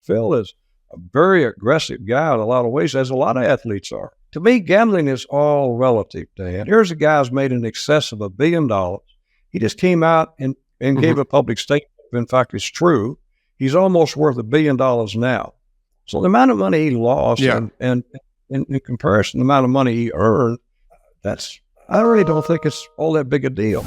Phil is a very aggressive guy in a lot of ways, as a lot of athletes are. To me, gambling is all relative, Dan. Here's a guy who's made in excess of $1 billion. He just came out and gave a public statement. In fact, it's true. He's almost worth $1 billion now. So the amount of money he lost and in comparison to the amount of money he earned, I really don't think it's all that big a deal.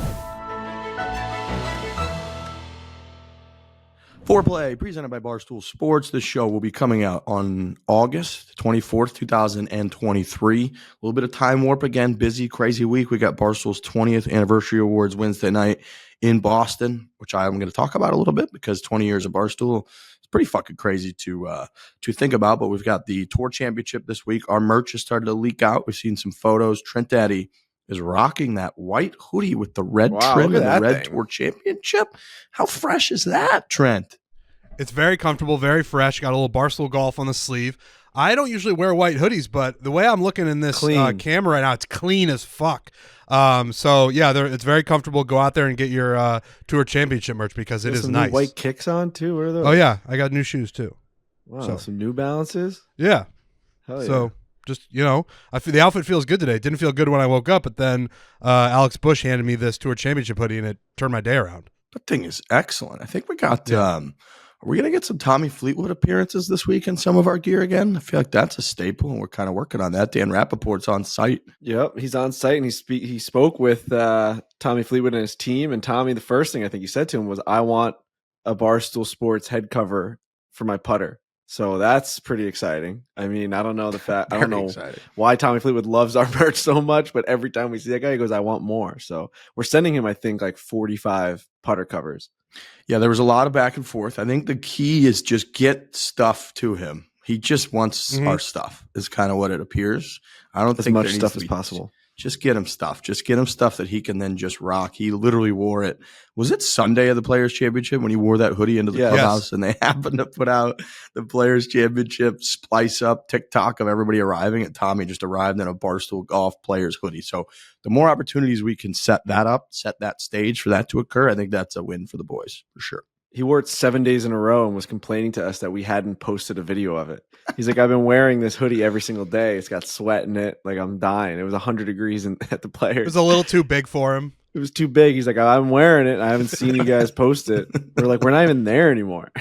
Foreplay, presented by Barstool Sports. This show will be coming out on August 24th, 2023. A little bit of time warp again. Busy, crazy week. We got Barstool's 20th Anniversary Awards Wednesday night in Boston, which I'm going to talk about a little bit because 20 years of Barstool is pretty fucking crazy to think about. But we've got the Tour Championship this week. Our merch has started to leak out. We've seen some photos. Trent Daddy is rocking that white hoodie with the red trim and the red Tour Championship. How fresh is that, Trent? It's very comfortable, very fresh. Got a little Barstool Golf on the sleeve. I don't usually wear white hoodies, but the way I'm looking in this camera right now, it's clean as fuck. So yeah, it's very comfortable. Go out there and get your Tour Championship merch because it is nice. New white kicks on too. What are those? Oh yeah, I got new shoes too. Wow, some New Balances. Yeah. Hell yeah. So just the outfit feels good today. It didn't feel good when I woke up, but then Alex Bush handed me this Tour Championship hoodie, and it turned my day around. That thing is excellent. I think we got. Are we going to get some Tommy Fleetwood appearances this week in some of our gear again? I feel like that's a staple, and we're kind of working on that. Dan Rappaport's on site. Yep, he's on site, and he spoke with Tommy Fleetwood and his team. And Tommy, the first thing I think he said to him was, "I want a Barstool Sports head cover for my putter." So that's pretty exciting. I mean, I don't know why Tommy Fleetwood loves our merch so much, but every time we see that guy, he goes, "I want more." So we're sending him, I think, like 45 putter covers. Yeah, there was a lot of back and forth. I think the key is just get stuff to him. He just wants our stuff is kind of what it appears. I don't think as much stuff as possible. Just get him stuff. Just get him stuff that he can then just rock. He literally wore it. Was it Sunday of the Players' Championship when he wore that hoodie into the clubhouse and they happened to put out the Players' Championship splice up TikTok of everybody arriving, and Tommy just arrived in a Barstool Golf Players hoodie. So the more opportunities we can set that up, set that stage for that to occur, I think that's a win for the boys for sure. He wore it 7 days in a row and was complaining to us that we hadn't posted a video of it. He's like, "I've been wearing this hoodie every single day. It's got sweat in it. Like, I'm dying." It was 100 degrees at the Players. It was a little too big for him. It was too big. He's like, "I'm wearing it. I haven't seen you guys post it." We're like, "We're not even there anymore."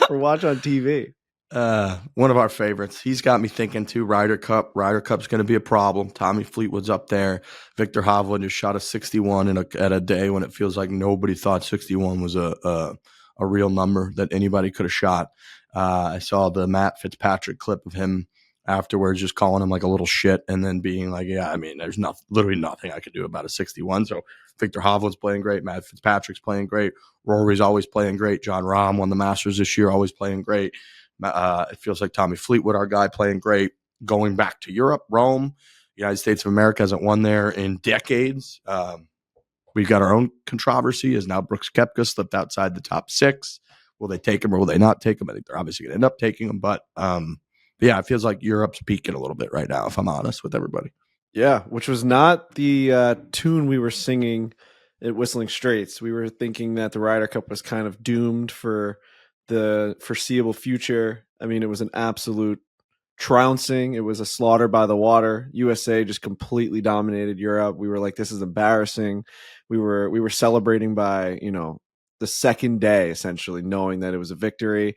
We're watching on TV. One of our favorites. He's got me thinking too. Ryder Cup. Ryder Cup's going to be a problem. Tommy Fleetwood's up there. Victor Hovland just shot a 61 at a day when it feels like nobody thought 61 was a real number that anybody could have shot. I saw the Matt Fitzpatrick clip of him afterwards, just calling him like a little shit, and then being like, "Yeah, I mean, there's literally nothing I could do about a 61." So Victor Hovland's playing great. Matt Fitzpatrick's playing great. Rory's always playing great. John Rahm won the Masters this year, always playing great. It feels like Tommy Fleetwood, our guy, playing great. Going back to Europe, Rome, United States of America hasn't won there in decades. We've got our own controversy as now Brooks Koepka slipped outside the top 6. Will they take him or will they not take him? I think they're obviously going to end up taking him. But yeah, it feels like Europe's peaking a little bit right now, if I'm honest with everybody. Yeah, which was not the tune we were singing at Whistling Straits. We were thinking that the Ryder Cup was kind of doomed for the foreseeable future. I mean, it was an absolute trouncing. It was a slaughter by the water. USA just completely dominated Europe. We were like, this is embarrassing. We were celebrating by, the second day, essentially, knowing that it was a victory.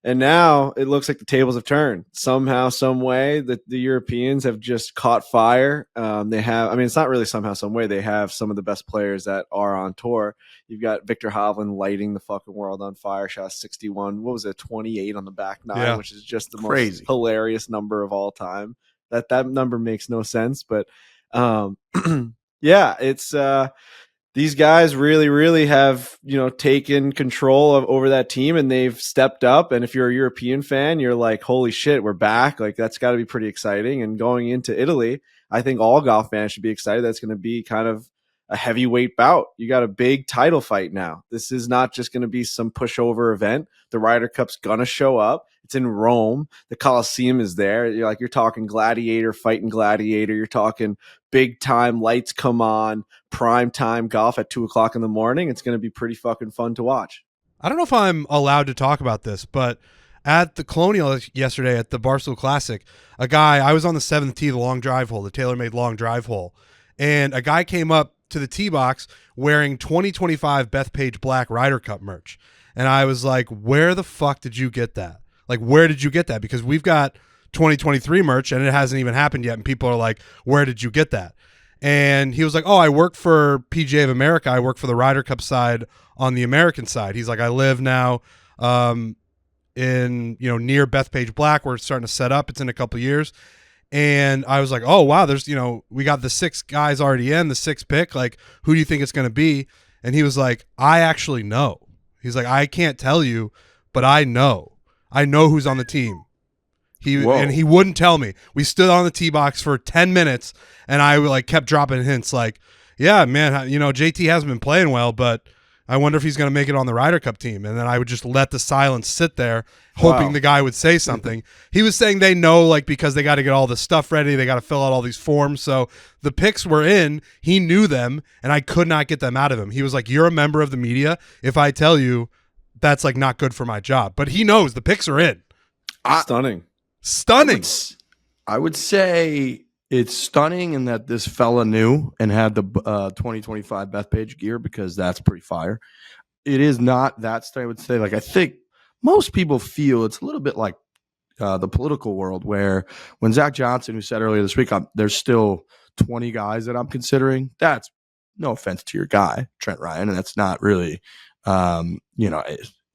And now it looks like the tables have turned. Somehow, some way, the Europeans have just caught fire. It's not really somehow, some way. They have some of the best players that are on tour. You've got Victor Hovland lighting the fucking world on fire. Shot 61. What was it? 28 on the back nine, which is just the most hilarious number of all time. That number makes no sense, but yeah, it's these guys really, really have, taken control over that team, and they've stepped up. And if you're a European fan, you're like, holy shit, we're back. Like, that's got to be pretty exciting. And going into Italy, I think all golf fans should be excited. That's going to be kind of a heavyweight bout. You got a big title fight now. This is not just going to be some pushover event. The Ryder Cup's going to show up. It's in Rome. The Coliseum is there. You're talking gladiator fighting gladiator. You're talking big time, lights come on, prime time golf at 2:00 in the morning. It's going to be pretty fucking fun to watch. I don't know if I'm allowed to talk about this, but at the Colonial yesterday at the Barstool Classic, I was on the 7th tee, the long drive hole, the TaylorMade long drive hole, and a guy came up to the tee box wearing 2025 Bethpage Black Ryder Cup merch. And I was like, where the fuck did you get that? Like, where did you get that? Because we've got 2023 merch and it hasn't even happened yet. And people are like, where did you get that? And he was like, oh, I work for PGA of America. I work for the Ryder Cup side on the American side. He's like, I live now in, near Bethpage Black. We're starting to set up. It's in a couple of years. And I was like, oh, wow, there's, we got the 6 guys already in, the 6th pick. Like, who do you think it's going to be? And he was like, I actually know. He's like, I can't tell you, but I know. I know who's on the team. And he wouldn't tell me. We stood on the tee box for 10 minutes, and I kept dropping hints like, yeah, man, JT hasn't been playing well, but I wonder if he's going to make it on the Ryder Cup team. And then I would just let the silence sit there, hoping the guy would say something. He was saying they know, because they got to get all the stuff ready. They got to fill out all these forms. So the picks were in. He knew them, and I could not get them out of him. He was like, you're a member of the media. If I tell you, that's not good for my job. But he knows the picks are in. Stunning. I would say it's stunning in that this fella knew and had the 2025 Bethpage gear, because that's pretty fire. It is not that stunning, I would say. I think most people feel it's a little bit like the political world, where when Zach Johnson, who said earlier this week, there's still 20 guys that I'm considering. That's no offense to your guy, Trent Ryan, and that's not really,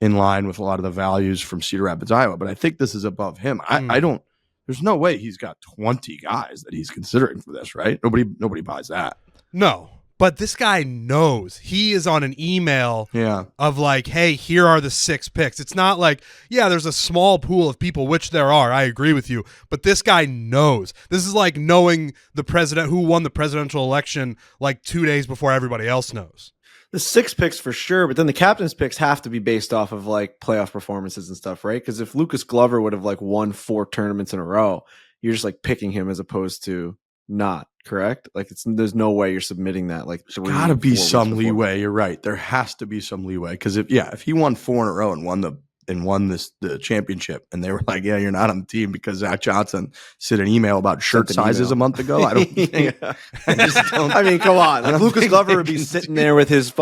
in line with a lot of the values from Cedar Rapids, Iowa. But I think this is above him. I don't. There's no way he's got 20 guys that he's considering for this, right? Nobody buys that. No, but this guy knows. He is on an email of hey, here are the 6 picks. It's not like, there's a small pool of people, which there are. I agree with you. But this guy knows. This is like knowing the president who won the presidential election 2 days before everybody else knows. The 6 picks for sure, but then the captain's picks have to be based off of playoff performances and stuff, right? Because if Lucas Glover would have won 4 tournaments in a row, you're just picking him as opposed to not, correct? There's no way you're submitting that. There's got to be some leeway. You're right. There has to be some leeway, because if he won 4 in a row and won the championship, and they were like, yeah, you're not on the team because Zach Johnson sent an email about shirt sizes a month ago. I don't think. I mean, come on. Lucas Glover would be sitting there with his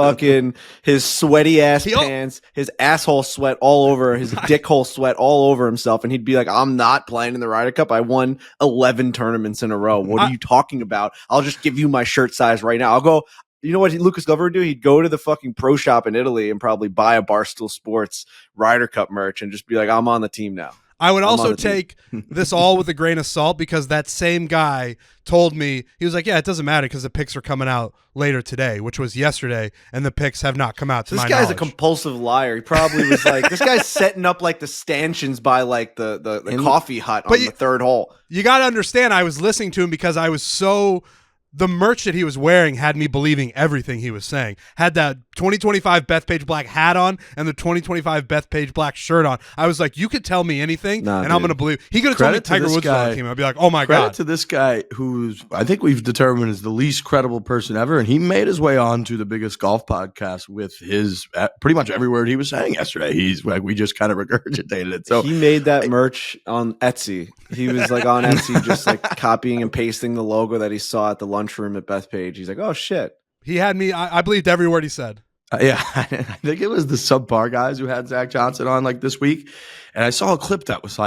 sweaty ass pants, his asshole sweat all over, his dick hole sweat all over himself, and he'd be like, I'm not playing in the Ryder Cup. I won 11 tournaments in a row. What are you talking about? I'll just give you my shirt size right now. I'll go. You know what Lucas Glover would do? He'd go to the fucking pro shop in Italy and probably buy a Barstool Sports Ryder Cup merch and just be like, I'm on the team now. I would also take this all with a grain of salt, because that same guy told me, he was like, yeah, it doesn't matter because the picks are coming out later today, which was yesterday, and the picks have not come out to my knowledge. This guy's a compulsive liar. He probably was this guy's setting up the stanchions by the coffee hut on the 3rd hole. You got to understand, I was listening to him because I was so... The merch that he was wearing had me believing everything he was saying. Had that 2025 Bethpage Black hat on and the 2025 Bethpage Black shirt on. I was like, you could tell me anything, and I'm going to believe. He could have told me Tiger Woods was on the team. I'd be like, oh my God. Credit to this guy who's, I think we've determined, is the least credible person ever, and he made his way on to the biggest golf podcast with his pretty much every word he was saying yesterday. He's we just kind of regurgitated it. So he made that merch on Etsy. He was on Etsy just copying and pasting the logo that he saw at the lunchroom at Bethpage. He's like, oh shit. He had me. I believed every word he said. Yeah, I think it was the subpar guys who had Zach Johnson on this week, and I saw a clip that was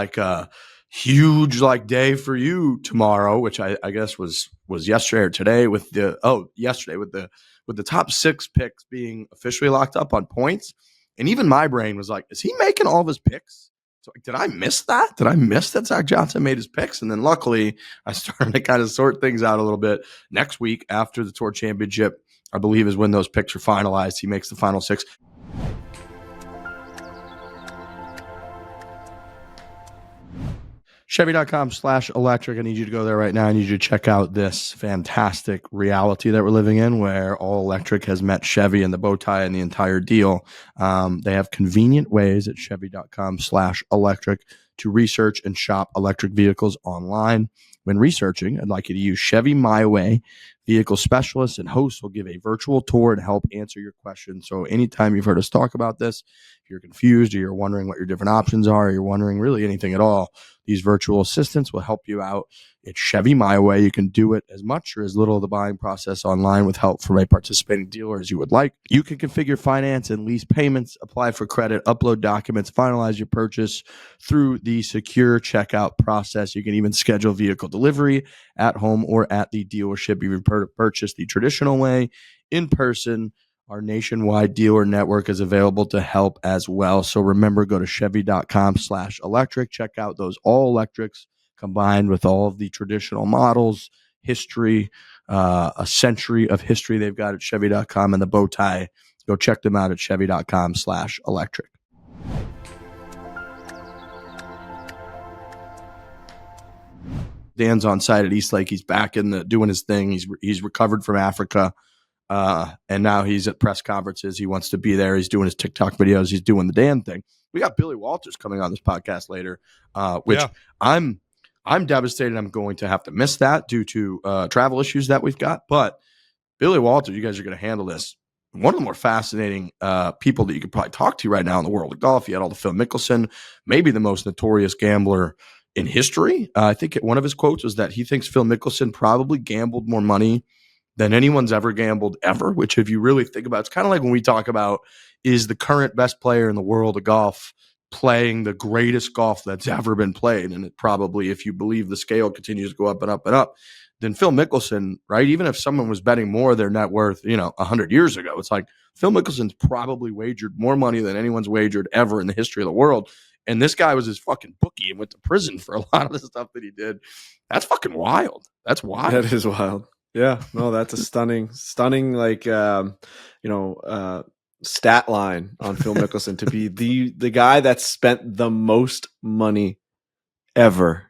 huge day for you tomorrow, which I guess was yesterday or today with yesterday with the top 6 picks being officially locked up on points, and even my brain was like, is he making all of his picks? So did I miss that? Did I miss that Zach Johnson made his picks? And then luckily I started to kind of sort things out a little bit. Next week after the Tour Championship, I believe, is when those picks are finalized. He makes the final 6. Chevy.com/electric. I need you to go there right now. I need you to check out this fantastic reality that we're living in, where all electric has met Chevy and the bow tie and the entire deal. They have convenient ways at Chevy.com/electric to research and shop electric vehicles online. When researching, I'd like you to use Chevy My Way. Vehicle specialists and hosts will give a virtual tour and help answer your questions. So anytime you've heard us talk about this, if you're confused or you're wondering what your different options are, or you're wondering really anything at all, these virtual assistants will help you out. It's Chevy My Way. You can do it as much or as little of the buying process online with help from a participating dealer as you would like. You can configure finance and lease payments, apply for credit, upload documents, finalize your purchase through the secure checkout process. You can even schedule vehicle delivery at home or at the dealership. You can purchase the traditional way in person. Our nationwide dealer network is available to help as well. So remember, go to Chevy.com/electric. Check out those all electrics combined with all of the traditional models, history, a century of history they've got at Chevy.com, and the bow tie. Go check them out at Chevy.com/electric. Dan's on site at Eastlake. He's back doing his thing. He's recovered from Africa. And now he's at press conferences. He wants to be there. He's doing his TikTok videos. He's doing the Dan thing. We got Billy Walters coming on this podcast later, which I'm devastated. I'm going to have to miss that due to travel issues that we've got. But Billy Walters, you guys are going to handle this. One of the more fascinating people that you could probably talk to right now in the world of golf. You had all the Phil Mickelson, maybe the most notorious gambler in history. I think one of his quotes was that he thinks Phil Mickelson probably gambled more money than anyone's ever gambled ever, which if you really think about, it's kind of like when we talk about, is the current best player in the world of golf playing the greatest golf that's ever been played? And it probably, if you believe the scale continues to go up and up and up, then Phil Mickelson, right? Even if someone was betting more of their net worth, 100 years ago, it's like Phil Mickelson's probably wagered more money than anyone's wagered ever in the history of the world. And this guy was his fucking bookie and went to prison for a lot of the stuff that he did. That's fucking wild. That's wild. That is wild. Yeah, no, that's a stunning, like, stat line on Phil Mickelson to be the guy that spent the most money ever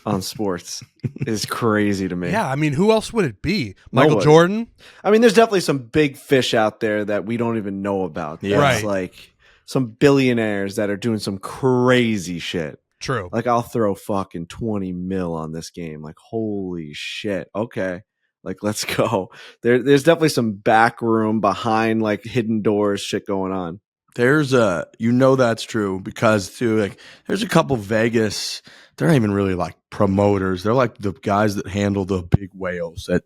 on sports is crazy to me. Yeah, I mean, who else would it be? Michael Nobody. Jordan? I mean, there's definitely some big fish out there that we don't even know about. Yeah. Right. Like some billionaires that are doing some crazy shit. True. Like, I'll throw fucking 20 mil on this game. Like, holy shit. Okay. Like, let's go. There's definitely some back room behind like hidden doors shit going on. There's that's true because too, like, there's a couple Vegas, they're not even really like promoters. They're like the guys that handle the big whales that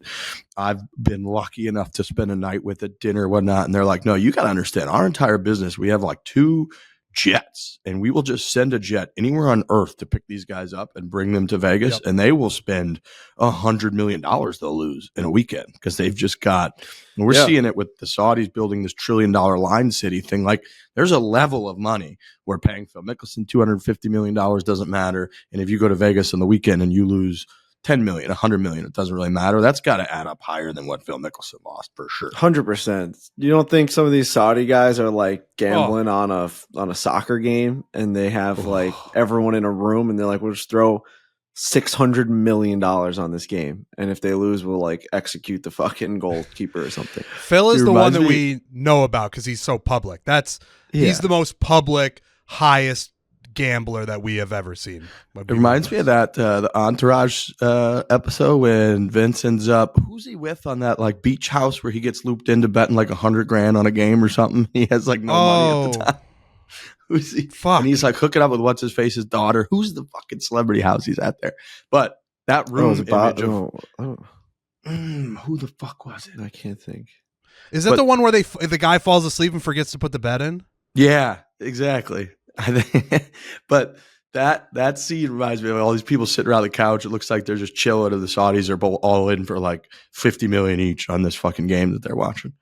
I've been lucky enough to spend a night with at dinner, whatnot. And they're like, no, you got to understand our entire business. We have like 2 jets, and we will just send a jet anywhere on earth to pick these guys up and bring them to Vegas. Yep. And they will spend $100 million they'll lose in a weekend because they've just got, and we're seeing it with the Saudis building this $1 trillion line city thing. Like, there's a level of money where paying Phil Mickelson $250 million doesn't matter. And if you go to Vegas on the weekend and you lose 10 million, 100 million, it doesn't really matter. That's got to add up higher than what Phil Mickelson lost for sure. 100%. You don't think some of these Saudi guys are like gambling on a soccer game and they have like everyone in a room and they're like, we'll just throw $600 million on this game, and if they lose, we'll like execute the fucking goalkeeper or something. Phil is the one that we know about because he's so public. He's the most public, highest gambler that we have ever seen. It reminds me of that the Entourage episode when Vince ends up, who's he with on that like beach house where he gets looped into betting like $100,000 on a game or something. He has like no money at the time. Who's he? Fuck. And he's like hooking up with what's his face's daughter. Who's the fucking celebrity house he's at there? But that room image of who the fuck was it? I can't think. Is that the one where the guy falls asleep and forgets to put the bet in? Yeah, exactly. But that scene reminds me of all these people sitting around the couch. It looks like they're just chilling, and the Saudis are all in for like $50 million each on this fucking game that they're watching.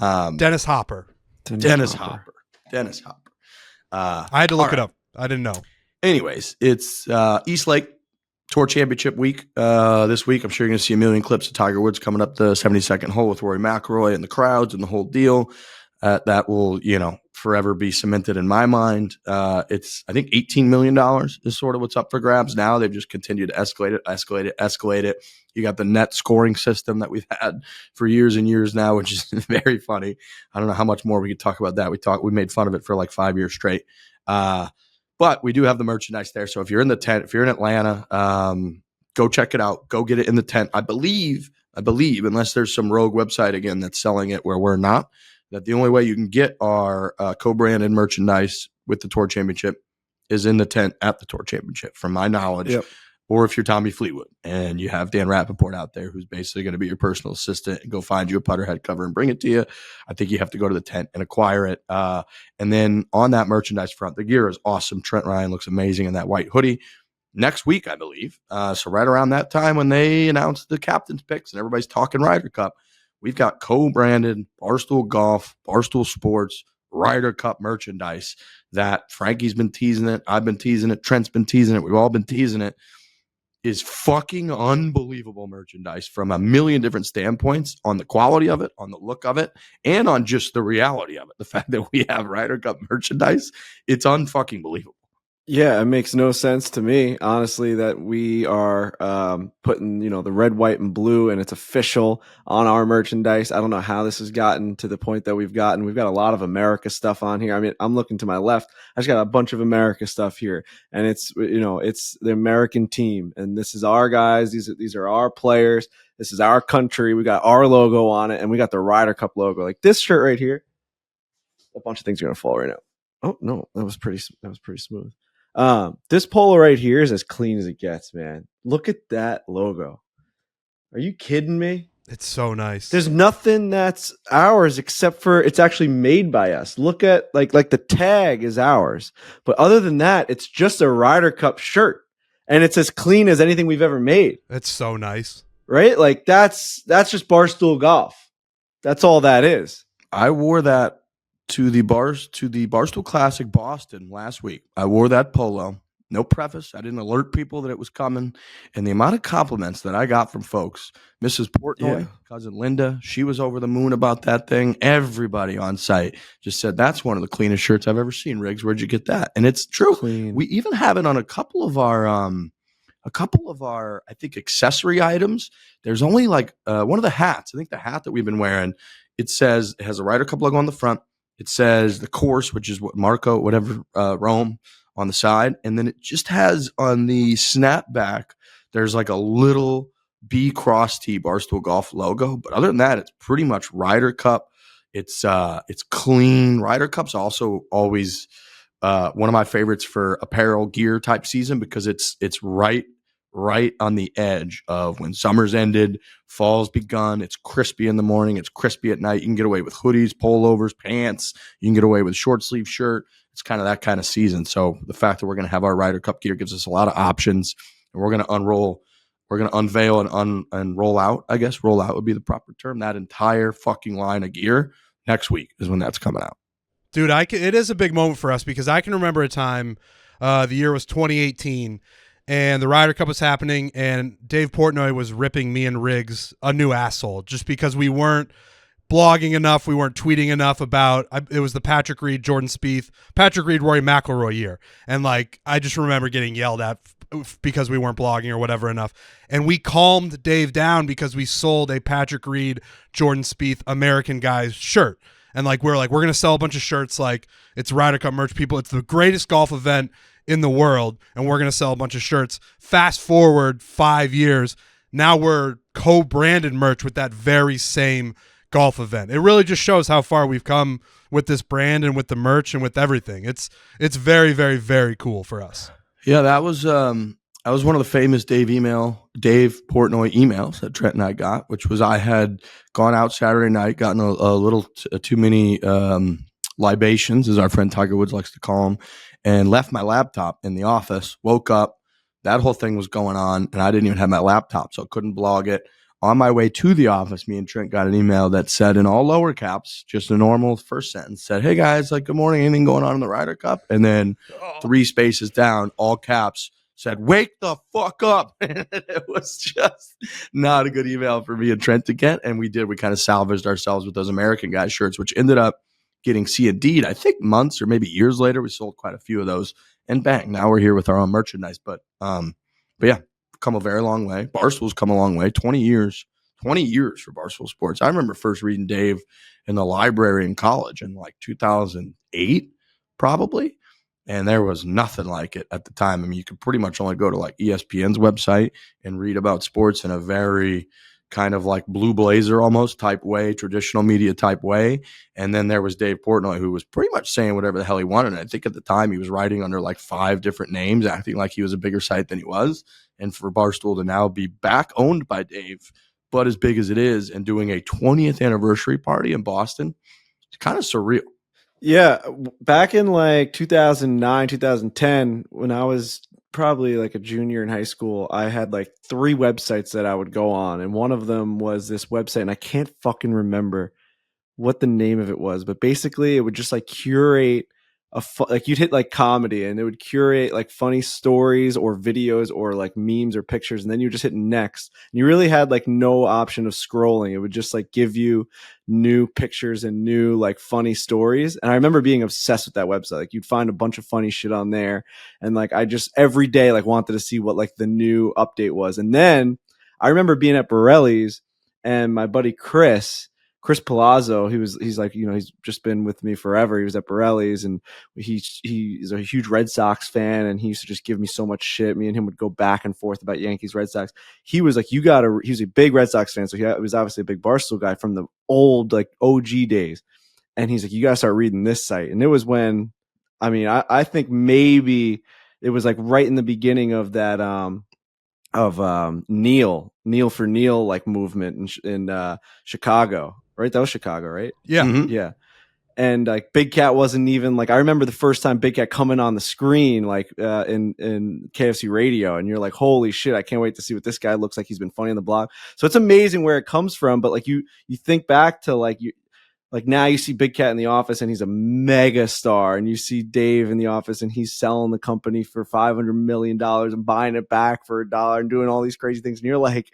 Dennis Hopper. Dennis Hopper. I had to look it up. I didn't know. Anyways, it's Eastlake Tour Championship week this week. I'm sure you're going to see a million clips of Tiger Woods coming up the 72nd hole with Rory McIlroy and the crowds and the whole deal. That will, forever be cemented in my mind. It's, I think, $18 million is sort of what's up for grabs now. They've just continued to escalate it. You got the net scoring system that we've had for years and years now, which is very funny. I don't know how much more we could talk about that. We made fun of it for like 5 years straight. But we do have the merchandise there. So if you're in the tent, if you're in Atlanta, go check it out. Go get it in the tent. I believe, unless there's some rogue website again that's selling it where we're not, that the only way you can get our co-branded merchandise with the Tour Championship is in the tent at the Tour Championship, from my knowledge. Yep. Or if you're Tommy Fleetwood and you have Dan Rappaport out there, who's basically going to be your personal assistant and go find you a Putterhead cover and bring it to you, I think you have to go to the tent and acquire it. And then on that merchandise front, the gear is awesome. Trent Ryan looks amazing in that white hoodie. Next week, I believe. So right around that time when they announced the captain's picks and everybody's talking Ryder Cup, we've got co-branded Barstool Golf, Barstool Sports, Ryder Cup merchandise that Frankie's been teasing it. I've been teasing it. Trent's been teasing it. We've all been teasing it. Is fucking unbelievable merchandise from a million different standpoints on the quality of it, on the look of it, and on just the reality of it. The fact that we have Ryder Cup merchandise, it's unfucking believable. Yeah, it makes no sense to me, honestly, that we are putting, the red, white, and blue, and it's official on our merchandise. I don't know how this has gotten to the point that we've gotten. We've got a lot of America stuff on here. I mean, I'm looking to my left. I just got a bunch of America stuff here, and it's the American team, and this is our guys. These are our players. This is our country. We got our logo on it, and we got the Ryder Cup logo. Like this shirt right here. A bunch of things are gonna fall right now. Oh no, that was pretty smooth. This polo right here is as clean as it gets, man. Look at that logo. Are you kidding me? It's so nice. There's nothing that's ours except for it's actually made by us. Look at like the tag is ours. But other than that, it's just a Ryder Cup shirt. And it's as clean as anything we've ever made. It's so nice. Right? Like that's just Barstool Golf. That's all that is. I wore that to the Barstool Classic Boston last week. I wore that polo. No preface. I didn't alert people that it was coming. And the amount of compliments that I got from folks, Mrs. Portnoy, cousin Linda, she was over the moon about that thing. Everybody on site just said, that's one of the cleanest shirts I've ever seen. Riggs, where'd you get that? And it's true. Clean. We even have it on a couple of our, I think, accessory items. There's only like one of the hats. I think the hat that we've been wearing, it has a Ryder Cup logo on the front. It says the course, which is Rome on the side. And then it just has on the snapback, there's like a little B cross T Barstool Golf logo. But other than that, it's pretty much Ryder Cup. It's clean. Ryder Cup's also always one of my favorites for apparel gear type season because it's right on the edge of when summer's ended, fall's begun. It's crispy in the morning. It's crispy at night. You can get away with hoodies, pullovers, pants. You can get away with short sleeve shirt. It's kind of that kind of season. So the fact that we're going to have our Ryder Cup gear gives us a lot of options, and we're going to unveil and roll out. I guess roll out would be the proper term. That entire fucking line of gear next week is when that's coming out. Dude, it is a big moment for us because I can remember a time, the year was 2018. And the Ryder Cup was happening, and Dave Portnoy was ripping me and Riggs a new asshole just because we weren't blogging enough, we weren't tweeting enough about. It was the Patrick Reed, Jordan Spieth, Patrick Reed, Rory McIlroy year, and like I just remember getting yelled at because we weren't blogging or whatever enough. And we calmed Dave down because we sold a Patrick Reed, Jordan Spieth, American Guys shirt. And like we're going to sell a bunch of shirts like it's Ryder Cup merch, people. It's the greatest golf event in the world, and we're going to sell a bunch of shirts. Fast forward 5 years, now we're co-branded merch with that very same golf event. It really just shows how far we've come with this brand and with the merch and with everything. It's very, very, very cool for us. Yeah, that was one of the famous Dave Portnoy emails that Trent and I got, which was I had gone out Saturday night, gotten a little too many libations, as our friend Tiger Woods likes to call them, and left my laptop in the office, woke up, that whole thing was going on, and I didn't even have my laptop, so I couldn't blog it. On my way to the office, me and Trent got an email that said in all lower caps, just a normal first sentence, said, "Hey guys, like, good morning, anything going on in the Ryder Cup?" And then 3 spaces down, all caps, said, "Wake the fuck up." It was just not a good email for me and Trent to get, and we kind of salvaged ourselves with those American Guys shirts, which ended up getting C&D'd, I think months or maybe years later. We sold quite a few of those, and bang, now we're here with our own merchandise. But yeah, come a very long way. Barstool's come a long way. 20 years for Barstool Sports. I remember first reading Dave in the library in college in like 2008, probably. And there was nothing like it at the time. I mean, you could pretty much only go to like ESPN's website and read about sports in a very kind of like Blue Blazer almost type way, traditional media type way. And then there was Dave Portnoy, who was pretty much saying whatever the hell he wanted. And I think at the time he was writing under like 5 different names, acting like he was a bigger site than he was. And for Barstool to now be back owned by Dave, but as big as it is, and doing a 20th anniversary party in Boston, it's kind of surreal. Yeah, back in like 2009, 2010, when I was probably like a junior in high school, I had like 3 websites that I would go on. And one of them was this website, and I can't fucking remember what the name of it was, but basically it would just like curate like you'd hit like comedy, and it would curate like funny stories or videos or like memes or pictures, and then you just hit next. And you really had like no option of scrolling. It would just like give you new pictures and new like funny stories. And I remember being obsessed with that website. Like you'd find a bunch of funny shit on there, and like I just every day like wanted to see what like the new update was. And then I remember being at Borelli's, and my buddy Chris Palazzo, he's like, you know, he's just been with me forever. He was at Borelli's, and he's a huge Red Sox fan, and he used to just give me so much shit. Me and him would go back and forth about Yankees, Red Sox. He was like, he was a big Red Sox fan, so he was obviously a big Barstool guy from the old like OG days. And he's like, you gotta start reading this site. And it was when, I mean, I think maybe it was like right in the beginning of that Neil for Neil like movement in Chicago. Right, that was Chicago, right? Yeah. Mm-hmm. Yeah. And like Big Cat wasn't even like, I remember the first time Big Cat coming on the screen, like in KFC radio, and you're like, holy shit, I can't wait to see what this guy looks like. He's been funny on the blog. So it's amazing where it comes from. But like you think back to like now you see Big Cat in the office and he's a mega star, and you see Dave in the office and he's selling the company for $500 million and buying it back for $1 and doing all these crazy things. And you're like,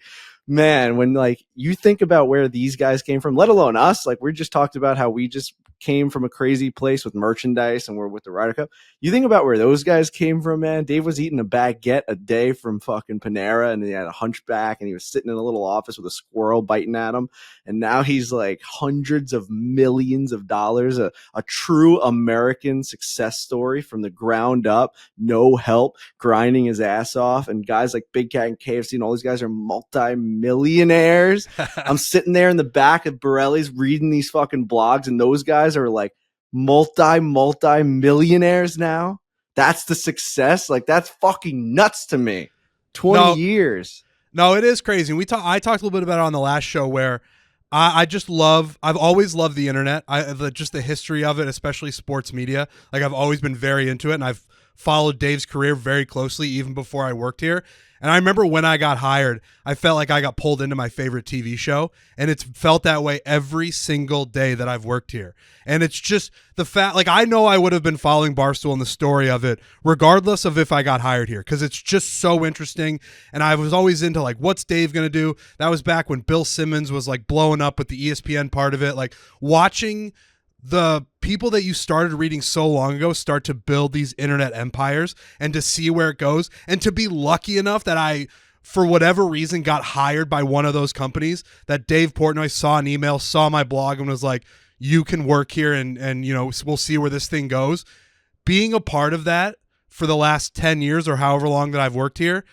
man, when like you think about where these guys came from, let alone us, like we just talked about how we just came from a crazy place with merchandise and we're with the Ryder Cup. You think about where those guys came from, man. Dave was eating a baguette a day from fucking Panera, and he had a hunchback, and he was sitting in a little office with a squirrel biting at him. And now he's like hundreds of millions of dollars, a true American success story from the ground up, no help, grinding his ass off. And guys like Big Cat and KFC and all these guys are multi-millionaires. I'm sitting there in the back of Borelli's reading these fucking blogs, and those guys are like multi-millionaires now. That's the success. Like that's fucking nuts to me. 20 years. No, it is crazy. I talked a little bit about it on the last show, where I've always loved the internet. Just the history of it, especially sports media. Like I've always been very into it, and I've followed Dave's career very closely even before I worked here. And I remember when I got hired, I felt like I got pulled into my favorite TV show, and it's felt that way every single day that I've worked here. And it's just the fact, like I know I would have been following Barstool and the story of it regardless of if I got hired here, because it's just so interesting. And I was always into like, what's Dave going to do? That was back when Bill Simmons was like blowing up with the ESPN part of it, like watching the people that you started reading so long ago start to build these internet empires, and to see where it goes, and to be lucky enough that I, for whatever reason, got hired by one of those companies, that Dave Portnoy saw an email, saw my blog, and was like, you can work here, and you know, we'll see where this thing goes. Being a part of that for the last 10 years or however long that I've worked here,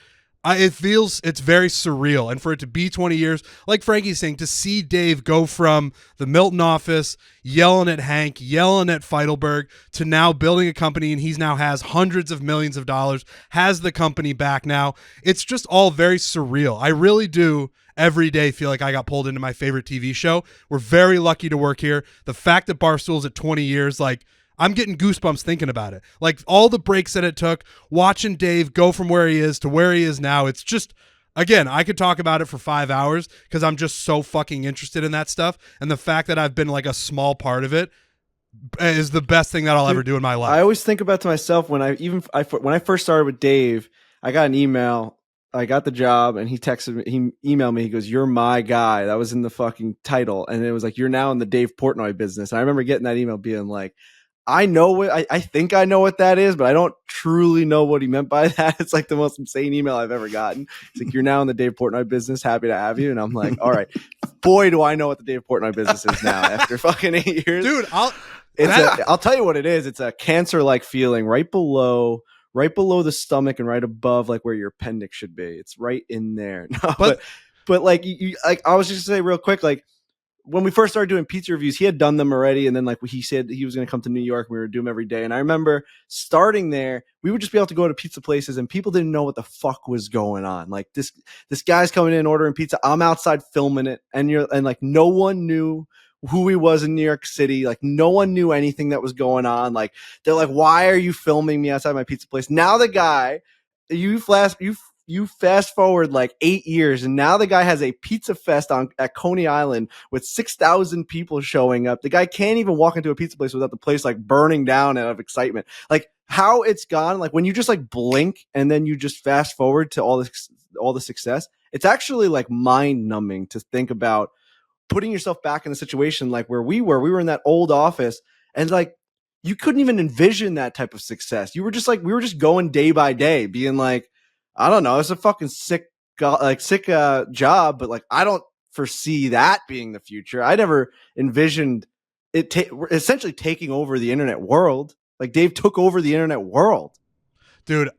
it's very surreal. And for it to be 20 years, like Frankie's saying, to see Dave go from the Milton office yelling at Hank, yelling at Feidelberg, to now building a company, and he's now has hundreds of millions of dollars, has the company back now. It's just all very surreal. I really do every day feel like I got pulled into my favorite TV show. We're very lucky to work here. The fact that Barstool's at 20 years, like, I'm getting goosebumps thinking about it. Like all the breaks that it took, watching Dave go from where he is to where he is now. It's just, again, I could talk about it for 5 hours because I'm just so fucking interested in that stuff. And the fact that I've been like a small part of it is the best thing that I'll ever do in my life. I always think about to myself when I first started with Dave, I got an email. I got the job, and he emailed me. He goes, "You're my guy." That was in the fucking title. And it was like, "You're now in the Dave Portnoy business." And I remember getting that email being like, I think I know what that is, but I don't truly know what he meant by that. It's like the most insane email I've ever gotten. It's like, "You're now in the Dave Portnoy business. Happy to have you." And I'm like, all right, boy, do I know what the Dave Portnoy business is now after fucking 8 years. Dude, I'll tell you what it is. It's a cancer-like feeling right below the stomach and right above like where your appendix should be. It's right in there. No, but like you like I was just gonna say real quick, like when we first started doing pizza reviews, he had done them already, and then like he said he was going to come to New York. We were doing them every day, and I remember starting there. We would just be able to go to pizza places, and people didn't know what the fuck was going on. Like this guy's coming in ordering pizza. I'm outside filming it, and like no one knew who he was in New York City. Like no one knew anything that was going on. Like they're like, why are you filming me outside my pizza place? Now the guy, you fast forward like 8 years, and now the guy has a pizza fest at Coney Island with 6,000 people showing up. The guy can't even walk into a pizza place without the place like burning down out of excitement. Like how it's gone, like when you just like blink and then you just fast forward to all the success, it's actually like mind numbing to think about putting yourself back in the situation like where we were in that old office, and like you couldn't even envision that type of success. You were just like, we were just going day by day being like, I don't know, it's a fucking sick job, but like I don't foresee that being the future. I never envisioned it essentially taking over the internet world. Like Dave took over the internet world. Dude,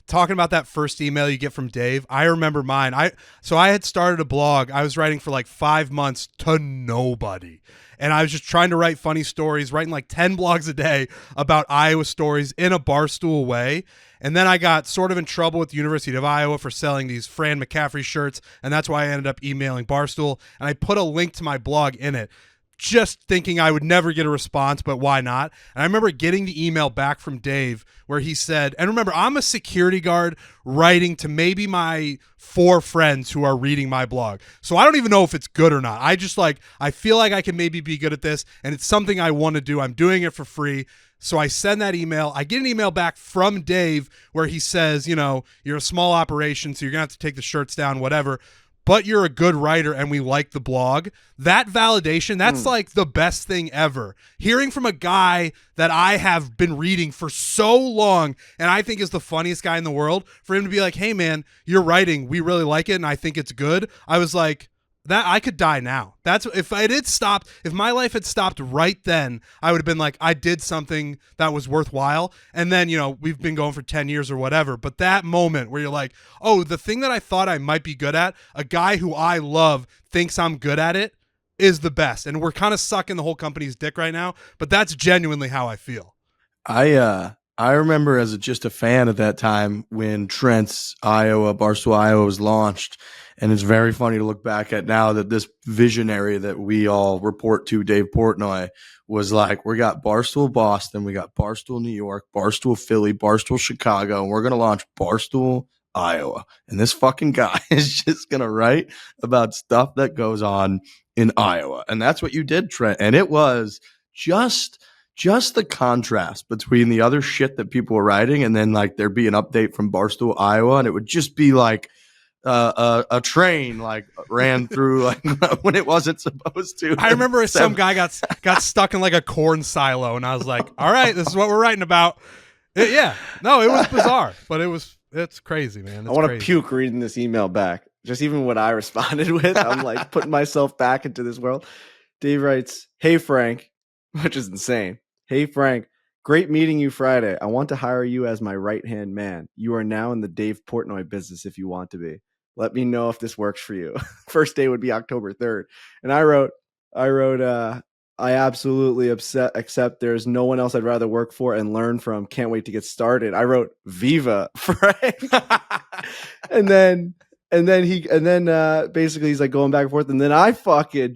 talking about that first email you get from Dave, I remember mine. I had started a blog. I was writing for like 5 months to nobody. And I was just trying to write funny stories, writing like 10 blogs a day about Iowa stories in a Barstool way. And then I got sort of in trouble with the University of Iowa for selling these Fran McCaffrey shirts. And that's why I ended up emailing Barstool. And I put a link to my blog in it, just thinking I would never get a response, but why not? And I remember getting the email back from Dave where he said, and remember, I'm a security guard writing to maybe my 4 friends who are reading my blog. So I don't even know if it's good or not. I just I feel like I can maybe be good at this, and it's something I want to do. I'm doing it for free. So I send that email. I get an email back from Dave where he says, you're a small operation, so you're going to have to take the shirts down, whatever. But you're a good writer and we like the blog. That validation, that's like the best thing ever. Hearing from a guy that I have been reading for so long and I think is the funniest guy in the world, for him to be like, hey man, you're writing, we really like it and I think it's good. I was like, that I could die now. That's if my life had stopped right then, I would have been like, I did something that was worthwhile. And then, we've been going for 10 years or whatever. But that moment where you're like, oh, the thing that I thought I might be good at, a guy who I love thinks I'm good at it, is the best. And we're kind of sucking the whole company's dick right now, but that's genuinely how I feel. I remember as just a fan at that time when Trent's Barstool Iowa was launched. And it's very funny to look back at now that this visionary that we all report to, Dave Portnoy, was like, we got Barstool Boston, we got Barstool New York, Barstool Philly, Barstool Chicago, and we're going to launch Barstool Iowa. And this fucking guy is just going to write about stuff that goes on in Iowa. And that's what you did, Trent. And it was just the contrast between the other shit that people were writing and then like there'd be an update from Barstool Iowa and it would just be like a train like ran through like when it wasn't supposed to. I remember some guy got stuck in like a corn silo and I was like, all right, this is what we're writing about. It was bizarre, but it's crazy, man. I want to puke reading this email back. Just even what I responded with, I'm like putting myself back into this world. Dave writes, hey Frank, which is insane. Hey Frank, great meeting you Friday. I want to hire you as my right-hand man. You are now in the Dave Portnoy business if you want to be. Let me know if this works for you. First day would be October 3rd. And I wrote, I absolutely accept there's no one else I'd rather work for and learn from. Can't wait to get started. I wrote, Viva, Frank. and then basically he's like going back and forth. And then I fucking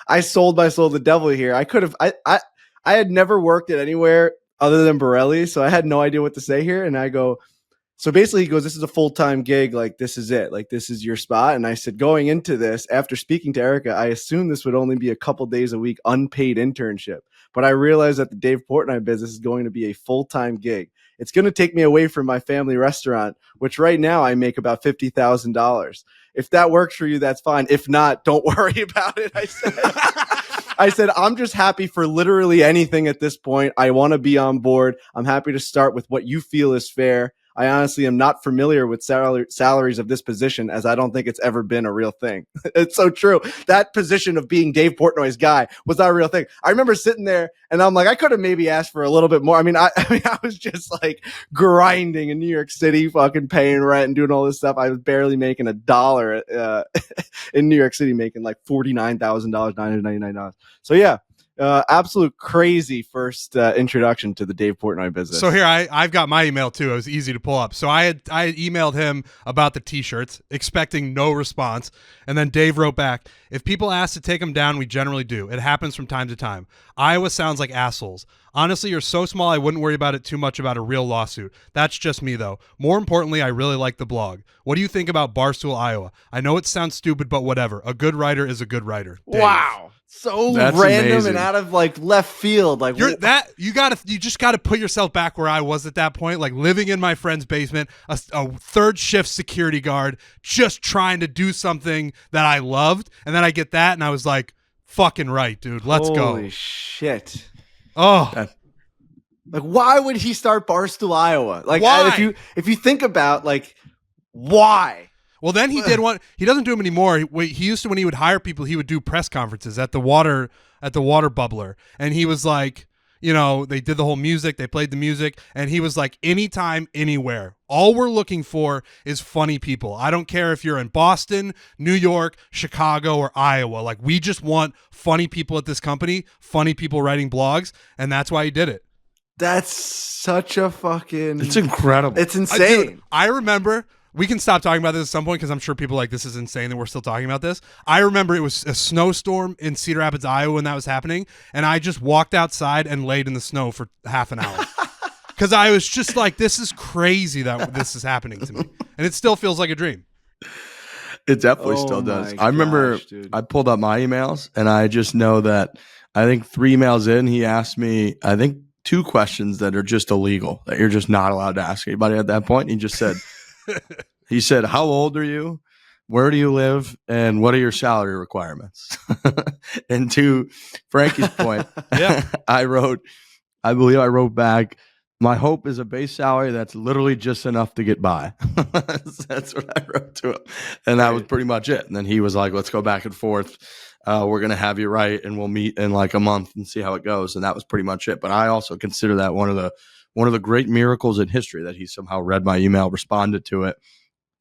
I sold my soul to the devil here. I had never worked at anywhere other than Borelli, so I had no idea what to say here. And I go, so basically he goes, this is a full-time gig. Like, this is it. Like, this is your spot. And I said, going into this, after speaking to Erica, I assumed this would only be a couple days a week unpaid internship. But I realized that the Dave Portnoy business is going to be a full-time gig. It's going to take me away from my family restaurant, which right now I make about $50,000. If that works for you, that's fine. If not, don't worry about it. I said, I'm just happy for literally anything at this point. I want to be on board. I'm happy to start with what you feel is fair. I honestly am not familiar with salaries of this position, as I don't think it's ever been a real thing. It's so true. That position of being Dave Portnoy's guy was not a real thing. I remember sitting there and I'm like, I could have maybe asked for a little bit more. I mean, I was just like grinding in New York City, fucking paying rent and doing all this stuff. I was barely making $1 in New York City, making like $49,000, $999. So yeah. Absolute crazy first introduction to the Dave Portnoy business. So here I've got my email too. It was easy to pull up. So I had emailed him about the t-shirts, expecting no response, and then Dave wrote back, "If people ask to take them down, we generally do. It happens from time to time. Iowa sounds like assholes. Honestly, you're so small I wouldn't worry about it too much about a real lawsuit. That's just me though. More importantly, I really like the blog. What do you think about Barstool Iowa? I know it sounds stupid, but whatever. A good writer is a good writer." Dave. Wow. So That's random amazing. and out of like left field. Like you just gotta put yourself back where I was at that point, like living in my friend's basement, a third shift security guard, just trying to do something that I loved, and then I get that, and I was like, "Fucking right, dude, let's go." Holy shit! Oh, like why would he start Barstool Iowa? Like Why? if you think about like why. well, then he did one. He doesn't do them anymore. He used to, when he would hire people, he would do press conferences at the water bubbler, and he was like, they did the whole music, they played the music, and he was like, anytime, anywhere. All we're looking for is funny people. I don't care if you're in Boston, New York, Chicago, or Iowa. Like, we just want funny people at this company, funny people writing blogs, and that's why he did it. That's such a fucking. It's incredible. It's insane. I remember. We can stop talking about this at some point because I'm sure people are like, this is insane that we're still talking about this. I remember it was a snowstorm in Cedar Rapids, Iowa when that was happening, and I just walked outside and laid in the snow for half an hour because I was just like, this is crazy that this is happening to me, and it still feels like a dream. It definitely Oh still does. my I remember gosh, dude. I pulled up my emails, and I just know that I think 3 emails in, he asked me, I think 2 questions that are just illegal, that you're just not allowed to ask anybody at that point. He just said, he said, "How old are you? Where do you live? And what are your salary requirements?" And to Frankie's point, Yeah. I believe I wrote back, "My hope is a base salary that's literally just enough to get by." That's what I wrote to him. And that was pretty much it. And then he was like, "Let's go back and forth. We're going to have you write, and we'll meet in like a month and see how it goes." And that was pretty much it. But I also consider that one of the great miracles in history, that he somehow read my email, responded to it.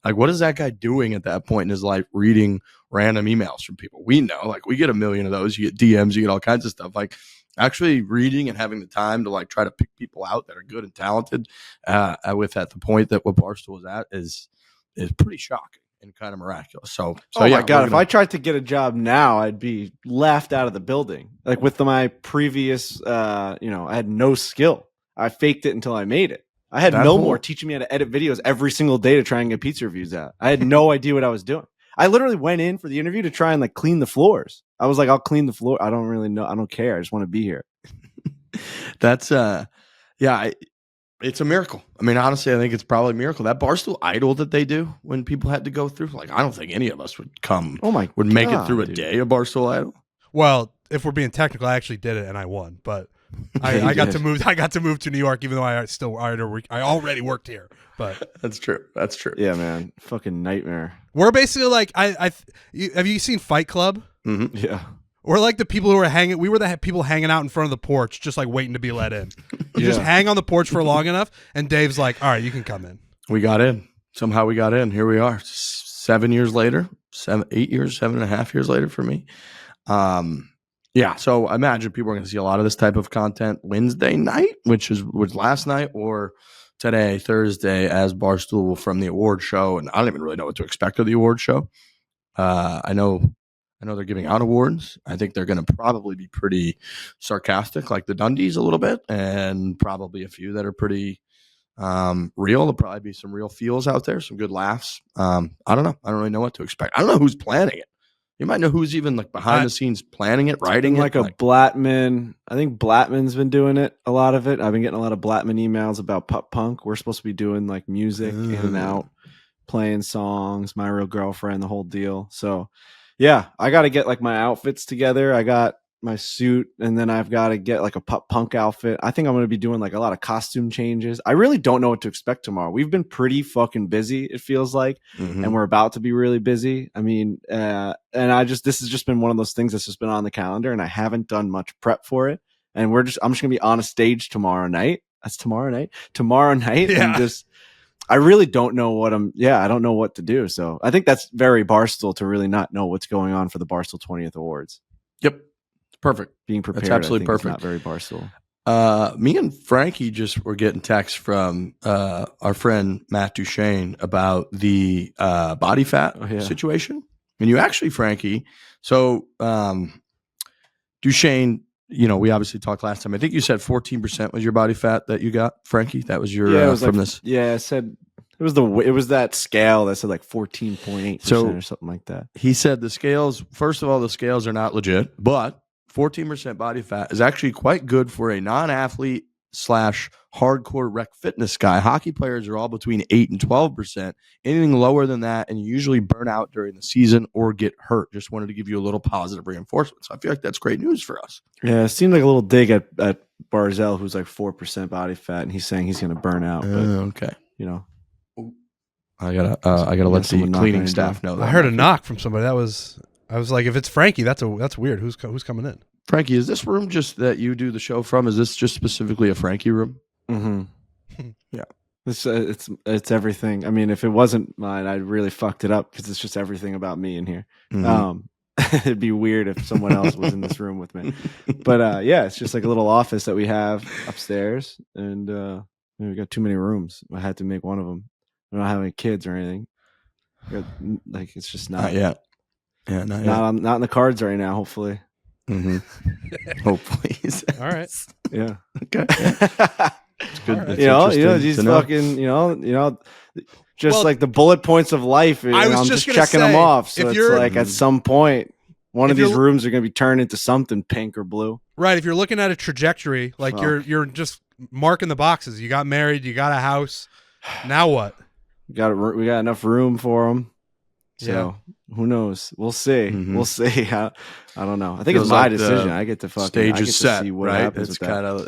Like, what is that guy doing at that point in his life, reading random emails from people? We know, like, we get a million of those. You get DMs, you get all kinds of stuff. Like, actually reading and having the time to like try to pick people out that are good and talented at the point that what Barstool is at is pretty shocking and kind of miraculous. So Oh yeah, my God, if I tried to get a job now, I'd be laughed out of the building. Like with my previous, I had no skill. I faked it until I made it. I had Millmore teaching me how to edit videos every single day to try and get pizza reviews out. I had no idea what I was doing. I literally went in for the interview to try and like clean the floors. I was like, I'll clean the floor. I don't really know. I don't care. I just want to be here. That's it's a miracle. I mean, honestly, I think it's probably a miracle. That Barstool Idol that they do when people had to go through, like, I don't think any of us would make it through a day of Barstool Idol. Well, if we're being technical, I actually did it and I won, but I got to move to New York, even though I already worked here. But That's true. That's true. Yeah, man. Fucking nightmare. we're basically like, have you seen Fight Club? Mm-hmm. Yeah. We're like the people who are hanging. We were the people hanging out in front of the porch, just like waiting to be let in. You just hang on the porch for long enough, and Dave's like, "All right, you can come in." We got in. Somehow we got in. Here we are. 7 years later, 8 years, 7.5 years later for me. Yeah. So I imagine people are going to see a lot of this type of content Wednesday night, which was last night, or today, Thursday, as Barstool from the award show. And I don't even really know what to expect of the award show. I know they're giving out awards. I think they're going to probably be pretty sarcastic, like the Dundies a little bit, and probably a few that are pretty real. There'll probably be some real feels out there, some good laughs. I don't know. I don't really know what to expect. I don't know who's planning it. You might know who's even like behind the scenes planning it, writing it. Like a Blattman. I think Blattman's been doing it, a lot of it. I've been getting a lot of Blattman emails about Pup Punk. We're supposed to be doing like music in and out, playing songs, My Real Girlfriend, the whole deal. So yeah, I got to get like my outfits together. I got my suit, and then I've got to get like a punk outfit. I think I'm going to be doing like a lot of costume changes. I really don't know what to expect tomorrow. We've been pretty fucking busy, it feels like, and we're about to be really busy. I mean, and this has just been one of those things that's just been on the calendar, and I haven't done much prep for it. And I'm just going to be on a stage tomorrow night. That's tomorrow night, and just. I really don't know I don't know what to do. So I think that's very Barstool to really not know what's going on for the Barstool 20th Awards. Yep. Perfect. Being prepared. That's absolutely perfect. Not very Barstool. Me and Frankie just were getting texts from our friend Matt Duchesne about the body fat situation. And you actually, Frankie, so Duchesne, we obviously talked last time. I think you said 14% was your body fat that you got, Frankie. That was your from this. Yeah, I said it was that scale that said like 14.8% or something like that. He said the scales. First of all, the scales are not legit, but 14% body fat is actually quite good for a non-athlete / hardcore rec fitness guy. Hockey players are all between 8 and 12%. Anything lower than that, and you usually burn out during the season or get hurt. Just wanted to give you a little positive reinforcement. So I feel like that's great news for us. Yeah, it seemed like a little dig at Barzell, who's like 4% body fat, and he's saying he's going to burn out. But, okay. I gotta let the cleaning staff know that. I heard a knock from somebody. I was like, if it's Frankie, that's weird. Who's coming in? Frankie, is this room just that you do the show from? Is this just specifically a Frankie room? Mm-hmm. Yeah. It's everything. I mean, if it wasn't mine, I really fucked it up because it's just everything about me in here. It'd be weird if someone else was in this room with me. But it's just like a little office that we have upstairs, and we got too many rooms. I had to make one of them. I don't have any kids or anything. It's just not yet. Yeah, not yet. Not in the cards right now. Hopefully. Hopefully. All right. Yeah. Okay. Yeah. It's good. Right. These fucking, just like the bullet points of life. I'm just checking them off. So it's like at some point, one of these rooms are going to be turned into something pink or blue. Right. If you're looking at a trajectory, like you're just marking the boxes. You got married. You got a house. Now what? We got enough room for them. So who knows? We'll see. We'll see. I don't know. I think it's my decision. I get to stage is set, see what right? happens. It's kind of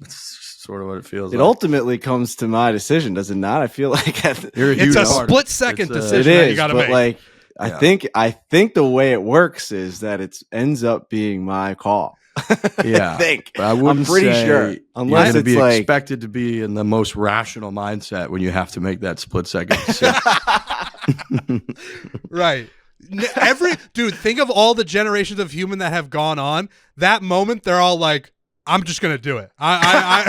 It's sort of what it feels. It ultimately comes to my decision, does it not? I feel like it's a split-second decision. It is, you gotta but make. I think the way it works is that it ends up being my call. Yeah, I think. But I'm pretty sure. Unless it's be expected to be in the most rational mindset when you have to make that split second decision. Right. Dude, think of all the generations of human that have gone on. That moment, they're all like, I'm just gonna do it. I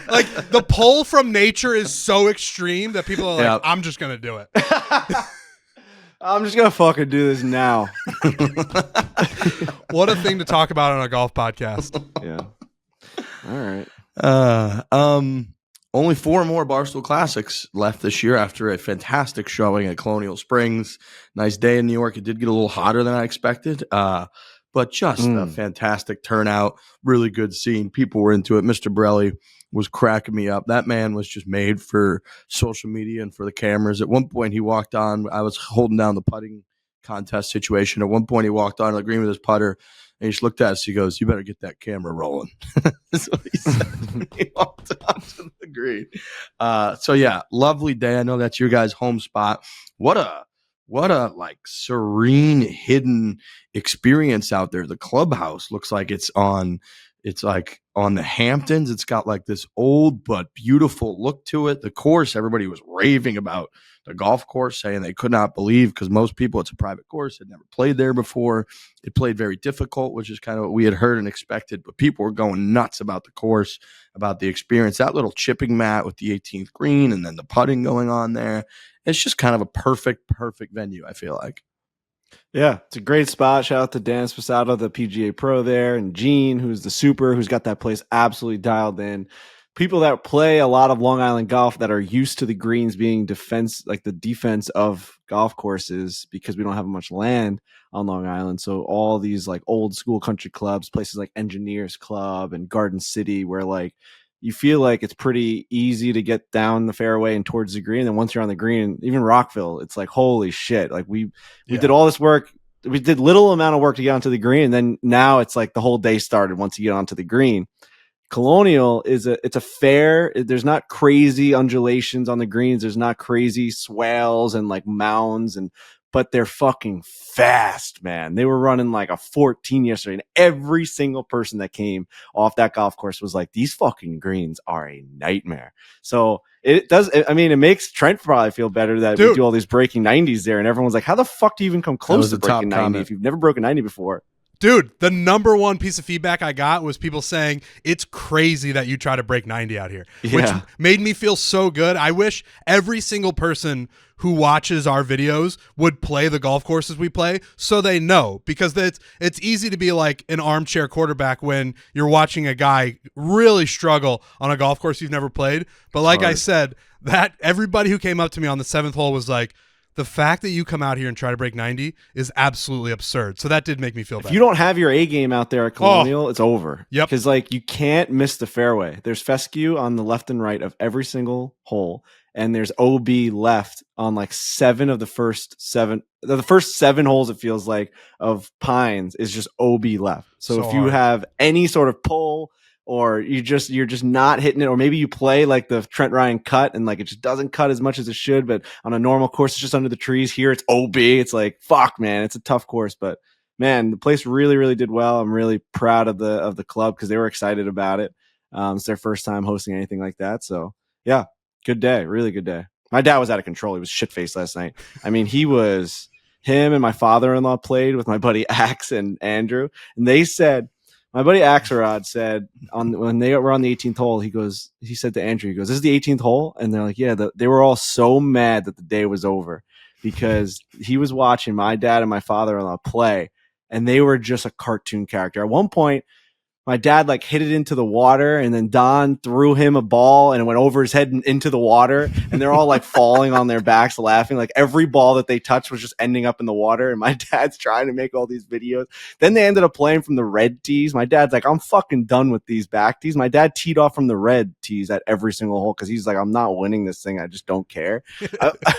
like the pull from nature is so extreme that people are like, I'm just gonna do it. I'm just gonna fucking do this now. What a thing to talk about on a golf podcast. Yeah. All right. Only 4 more Barstool Classics left this year after a fantastic showing at Colonial Springs. Nice day in New York. It did get a little hotter than I expected. But just a fantastic turnout. Really good scene. People were into it. Mr. Borelli was cracking me up. That man was just made for social media and for the cameras. At one point he walked on. I was holding down the putting contest situation. At one point he walked on the green with his putter. And he just looked at us. He goes, "You better get that camera rolling." That's what he said. He walked onto the green. So yeah, lovely day. I know that's your guys' home spot. What a like serene hidden experience out there. The clubhouse looks like it's like on the Hamptons. It's got like this old but beautiful look to it. The course, everybody was raving about the golf course, saying they could not believe, because most people, it's a private course, had never played there before. It played very difficult, which is kind of what we had heard and expected, but people were going nuts about the course, about the experience. That little chipping mat with the 18th green and then the putting going on there. It's just kind of a perfect venue, I feel like. Yeah, it's a great spot. Shout out to Dan Spasado, the PGA Pro there, and Gene, who's the super, who's got that place absolutely dialed in. People that play a lot of Long Island golf that are used to the greens being the defense of golf courses, because we don't have much land on Long Island. So all these like old school country clubs, places like Engineers Club and Garden City, where like you feel like it's pretty easy to get down the fairway and towards the green. And then once you're on the green, even Rockville, it's like, holy shit. Like we did all this work we did little amount of work to get onto the green. And then now it's like the whole day started once you get onto the green. Colonial it's a fair. There's not crazy undulations on the greens. There's not crazy swales and like mounds but they're fucking fast, man. They were running like a 14 yesterday, and every single person that came off that golf course was like, these fucking greens are a nightmare. So it does. I mean, it makes Trent probably feel better that we do all these breaking 90s there, and everyone's like, how the fuck do you even come close to breaking 90 if you've never broken 90 before? Dude, the number one piece of feedback I got was people saying it's crazy that you try to break 90 out here, which made me feel so good. I wish every single person who watches our videos would play the golf courses we play so they know, because it's easy to be like an armchair quarterback when you're watching a guy really struggle on a golf course you've never played. But like I said, that everybody who came up to me on the 7th hole was like, the fact that you come out here and try to break 90 is absolutely absurd. So that did make me feel better. If you don't have your A game out there at Colonial, it's over. Yep. Because like you can't miss the fairway. There's fescue on the left and right of every single hole, and there's OB left on like 7 of the first 7. The first 7 holes, it feels like, of Pines is just OB left. So if you have any sort of pull, or you're just not hitting it, or maybe you play like the Trent Ryan cut and like it just doesn't cut as much as it should, but on a normal course it's just under the trees. Here it's OB. It's like, fuck, man, it's a tough course, but man, the place really, really did well. I'm really proud of the club because they were excited about it. It's their first time hosting anything like that. So yeah, good day, really good day. My dad was out of control. He was shit-faced last night. I mean, him and my father-in-law played with my buddy Axe and Andrew, and they said, my buddy Axelrod said when they were on the 18th hole, he said to Andrew, he goes, this is the 18th hole? And they're like, yeah, they were all so mad that the day was over because he was watching my dad and my father-in-law play, and they were just a cartoon character. At one point, my dad like hit it into the water, and then Don threw him a ball and it went over his head and into the water, and they're all like falling on their backs laughing. Like every ball that they touched was just ending up in the water, and my dad's trying to make all these videos. Then they ended up playing from the red tees. My dad's like, I'm fucking done with these back tees. My dad teed off from the red tees at every single hole because he's like, I'm not winning this thing. I just don't care.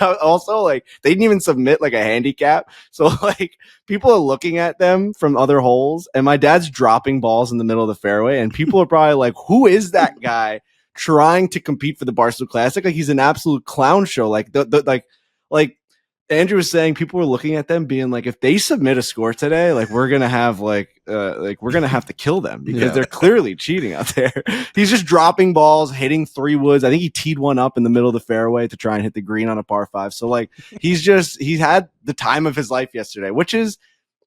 Also, like they didn't even submit like a handicap. So like people are looking at them from other holes, and my dad's dropping balls in the middle of the fairway, and people are probably like, who is that guy trying to compete for the Barstool Classic? Like he's an absolute clown show. Like like Andrew was saying, people were looking at them being like, if they submit a score today, like we're gonna have we're gonna have to kill them because they're clearly cheating out there. He's just dropping balls, hitting 3 woods. I think he teed one up in the middle of the fairway to try and hit the green on a par 5. So like he's had the time of his life yesterday, which is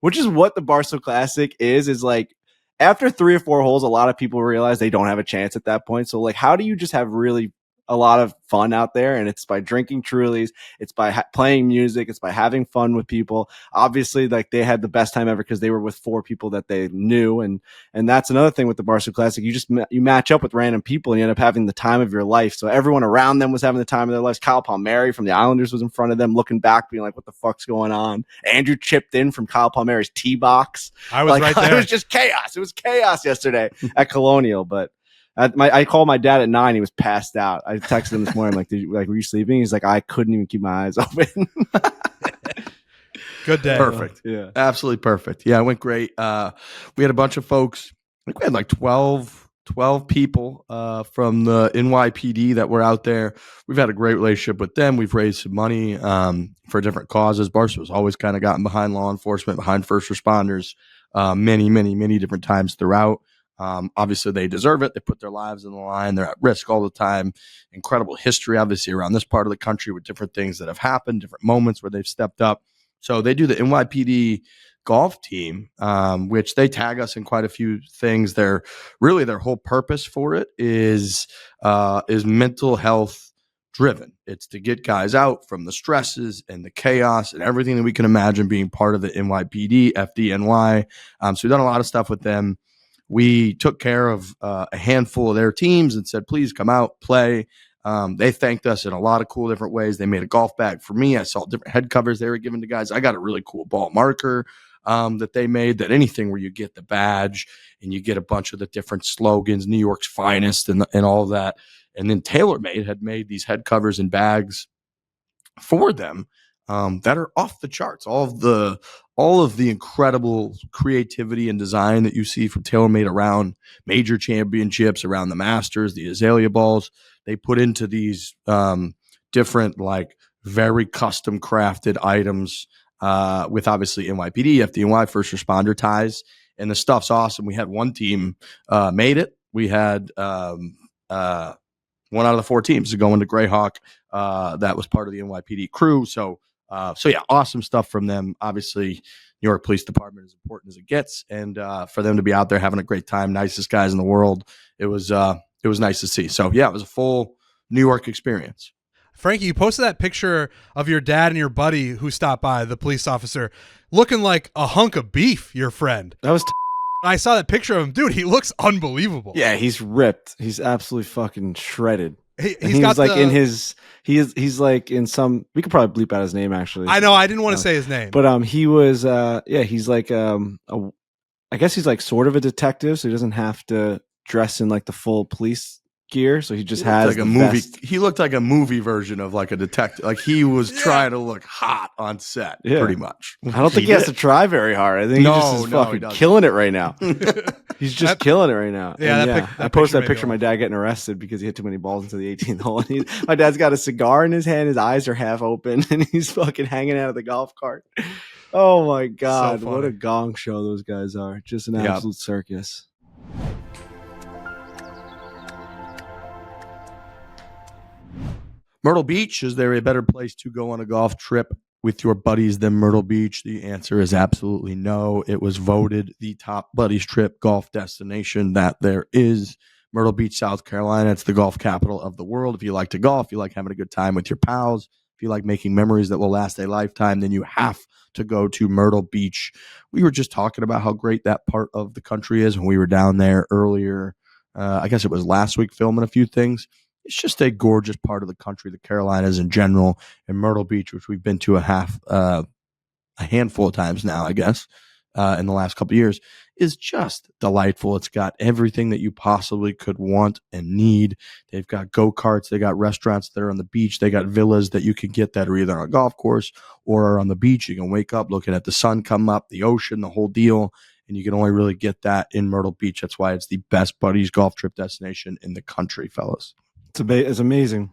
what the Barstool Classic is like. After 3 or 4 holes, a lot of people realize they don't have a chance at that point. So like, how do you just have really a lot of fun out there? And it's by drinking Trulies. It's by playing music. It's by having fun with people. Obviously, like they had the best time ever because they were with 4 people that they knew. And that's another thing with the Barstool Classic. You match up with random people and you end up having the time of your life. So everyone around them was having the time of their lives. Kyle Palmieri from the Islanders was in front of them looking back, being like, what the fuck's going on? Andrew chipped in from Kyle Palmieri's tee box. I was right there. It was just chaos. It was chaos yesterday at Colonial, but I called my dad at 9. He was passed out. I texted him this morning. I'm like, were you sleeping? He's like, I couldn't even keep my eyes open. Good day. Perfect. Yeah. Absolutely perfect. Yeah, it went great. We had a bunch of folks. I think we had like 12 people from the NYPD that were out there. We've had a great relationship with them. We've raised some money for different causes. Barstool's always kind of gotten behind law enforcement, behind first responders many different times throughout. Obviously they deserve it. They put their lives on the line. They're at risk all the time. Incredible history, obviously, around this part of the country with different things that have happened, different moments where they've stepped up. So they do the NYPD golf team, which they tag us in quite a few things. Their whole purpose for it is mental health driven. It's to get guys out from the stresses and the chaos and everything that we can imagine being part of the NYPD, FDNY. So we've done a lot of stuff with them. We took care of a handful of their teams and said, please come out, play. They thanked us in a lot of cool different ways. They made a golf bag for me. I saw different head covers they were giving to guys. I got a really cool ball marker that they made, that anything where you get the badge and you get a bunch of the different slogans, New York's finest and all of that. And then TaylorMade had made these head covers and bags for them that are off the charts. All of the incredible creativity and design that you see from TaylorMade around major championships, around the Masters, the Azalea balls, they put into these different, like, very custom crafted items with obviously NYPD, FDNY, first responder ties. And the stuff's awesome. We had one team made it. We had one out of the 4 teams to go into Greyhawk. That was part of the NYPD crew. So yeah, awesome stuff from them. Obviously, New York Police Department is important as it gets, and for them to be out there having a great time, nicest guys in the world, it was nice to see. So yeah, it was a full New York experience. Frankie, you posted that picture of your dad and your buddy who stopped by, the police officer, looking like a hunk of beef, your friend. That was I saw that picture of him. Dude, he looks unbelievable. yeah, he's ripped. He's absolutely fucking shredded. He's got like in his he's like in some, we could probably bleep out his name actually. I know, I didn't want to say his name. But he was he's like I guess he's like sort of a detective, so he doesn't have to dress in like the full police gear, so he just has like a movie. He looked like a movie version of like a detective. Like he was trying to look hot on set, pretty much. I don't think he has to try very hard. I think he just is fucking killing it right now. He's just killing it right now. Yeah, I posted that picture of my dad getting arrested because he hit too many balls into the 18th hole. And my dad's got a cigar in his hand, his eyes are half open, and he's fucking hanging out of the golf cart. Oh my god, So what a gong show those guys are. Just an absolute circus. Myrtle Beach, is there a better place to go on a golf trip with your buddies than Myrtle Beach? The answer is absolutely no. It was voted the top buddies trip golf destination that there is. Myrtle Beach, South Carolina. It's the golf capital of the world. If you like to golf, you like having a good time with your pals, if you like making memories that will last a lifetime, then you have to go to Myrtle Beach. We were just talking about how great that part of the country is when we were down there earlier. I guess it was last week, filming a few things. It's just a gorgeous part of the country, the Carolinas in general, and Myrtle Beach, which we've been to a handful of times now, I guess, in the last couple of years, is just delightful. It's got everything that you possibly could want and need. They've got go-karts. They got restaurants that are on the beach. They got villas that you can get that are either on a golf course or are on the beach. You can wake up looking at the sun come up, the ocean, the whole deal, and you can only really get that in Myrtle Beach. That's why it's the best buddies golf trip destination in the country, fellas. It's amazing.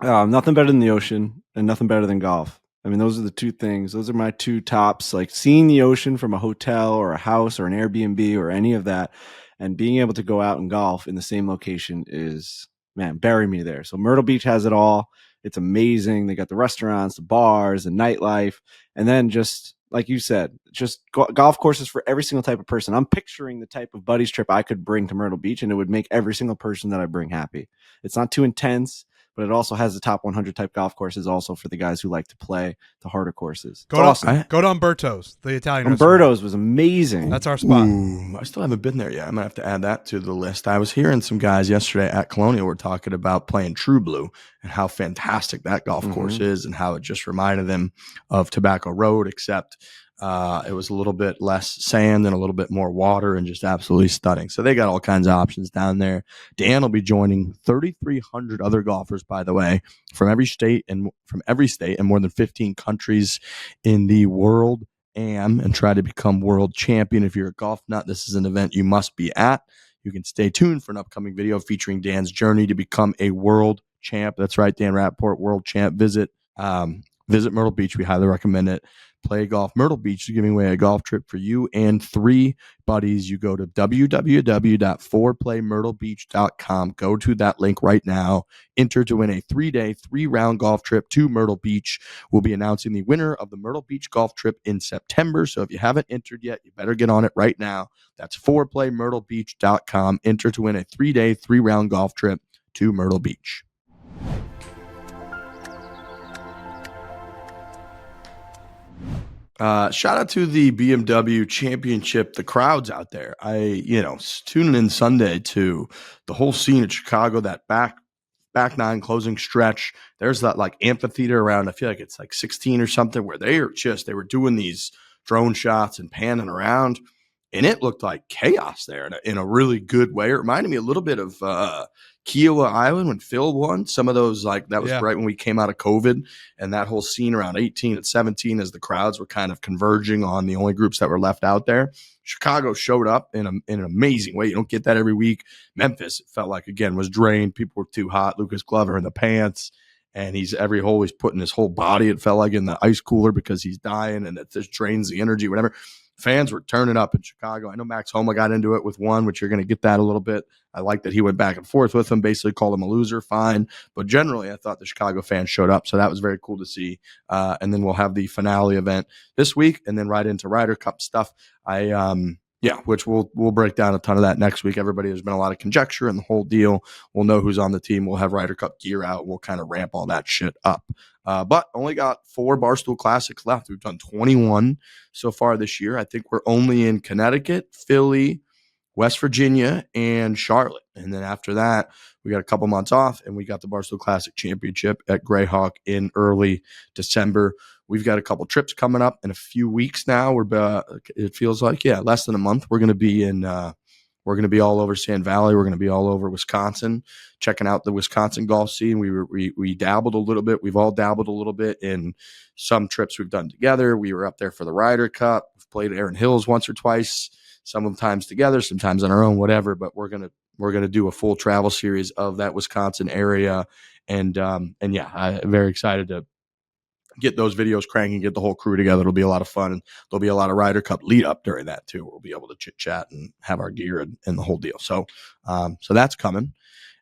Nothing better than the ocean and nothing better than golf. I mean, those are the two things. Those are my two tops. Like seeing the ocean from a hotel or a house or an Airbnb or any of that, and being able to go out and golf in the same location is, man, bury me there. So Myrtle Beach has it all. It's amazing. They got the restaurants, the bars, the nightlife, and then just like you said, just golf courses for every single type of person. I'm picturing the type of buddies trip I could bring to Myrtle Beach, and it would make every single person that I bring happy. It's not too intense, but it also has the top 100 type golf courses also for the guys who like to play the harder courses. Go to Umberto's, the Italian Umberto's was amazing. That's our spot. Ooh, I still haven't been there yet. I'm going to have to add that to the list. I was hearing some guys yesterday at Colonial were talking about playing True Blue and how fantastic that golf course is and how it just reminded them of Tobacco Road, except it was a little bit less sand and a little bit more water and just absolutely stunning. So they got all kinds of options down there. Dan will be joining 3,300 other golfers, by the way, from every state and more than 15 countries in the world and try to become world champion. If you're a golf nut, this is an event you must be at. You can stay tuned for an upcoming video featuring Dan's journey to become a world champ. That's right, Dan Rappaport, world champ. Visit Myrtle Beach. We highly recommend it. Play golf. Myrtle Beach is giving away a golf trip for you and 3 buddies. You go to www.foreplaymyrtlebeach.com. Go to that link right now. Enter to win a 3-day, 3-round golf trip to Myrtle Beach. We'll be announcing the winner of the Myrtle Beach golf trip in September. So if you haven't entered yet, you better get on it right now. That's foreplaymyrtlebeach.com. Enter to win a 3-day, 3-round golf trip to Myrtle Beach. Shout out to the BMW Championship, the crowds out there. Tuning in Sunday to the whole scene at Chicago, that back 9 closing stretch. There's that like amphitheater around, I feel like it's like 16 or something, where they were doing these drone shots and panning around, and it looked like chaos there in a really good way. It reminded me a little bit of Kiowa Island when Phil won. Some of those, like, that was Yeah. right when we came out of COVID, and that whole scene around 18 and 17 as the crowds were kind of converging on the only groups that were left out there. Chicago showed up in an amazing way. You don't get that every week. Memphis, it felt like, again, was drained. People were too hot. Lucas Glover in the pants. And every hole he's putting his whole body, it felt like, in the ice cooler because he's dying, and it just drains the energy, whatever. Fans were turning up in Chicago. I know Max Homa got into it with one, which you're going to get that a little bit. I like that he went back and forth with him, basically called him a loser, fine. But generally, I thought the Chicago fans showed up, so that was very cool to see. And then we'll have the finale event this week, and then right into Ryder Cup stuff. Which we'll break down a ton of that next week. Everybody, there's been a lot of conjecture and the whole deal. We'll know who's on the team. We'll have Ryder Cup gear out. We'll kind of ramp all that shit up. But only got 4 Barstool Classics left. We've done 21 so far this year. I think we're only in Connecticut, Philly, West Virginia, and Charlotte. And then after that, we got a couple months off, and we got the Barstool Classic Championship at Greyhawk in early December. We've got a couple trips coming up in a few weeks now. It feels like, less than a month. We're going to be we're going to be all over Sand Valley. We're going to be all over Wisconsin, checking out the Wisconsin golf scene. We dabbled a little bit. We've all dabbled a little bit in some trips we've done together. We were up there for the Ryder Cup. We've played at Erin Hills once or twice, sometimes together, sometimes on our own, whatever. But we're gonna do a full travel series of that Wisconsin area, and I'm very excited to get those videos cranking, get the whole crew together. It'll be a lot of fun. And there'll be a lot of Ryder Cup lead up during that too. We'll be able to chit chat and have our gear and the whole deal. So that's coming.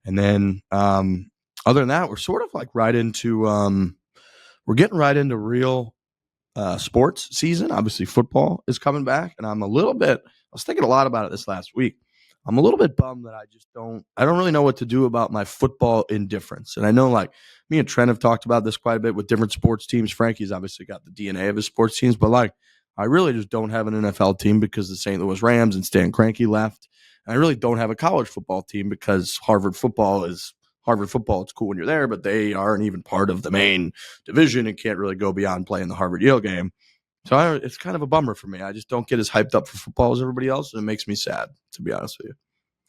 And then other than that, we're sort of like we're getting right into real sports season. Obviously football is coming back, and I was thinking a lot about it this last week. I'm a little bit bummed that I don't really know what to do about my football indifference. And I know, like, me and Trent have talked about this quite a bit with different sports teams. Frankie's obviously got the DNA of his sports teams, but, like, I really just don't have an NFL team because the St. Louis Rams and Stan Kroenke left. And I really don't have a college football team because Harvard football. It's cool when you're there, but they aren't even part of the main division and can't really go beyond playing the Harvard-Yale game. So it's kind of a bummer for me. I just don't get as hyped up for football as everybody else, and it makes me sad, to be honest with you.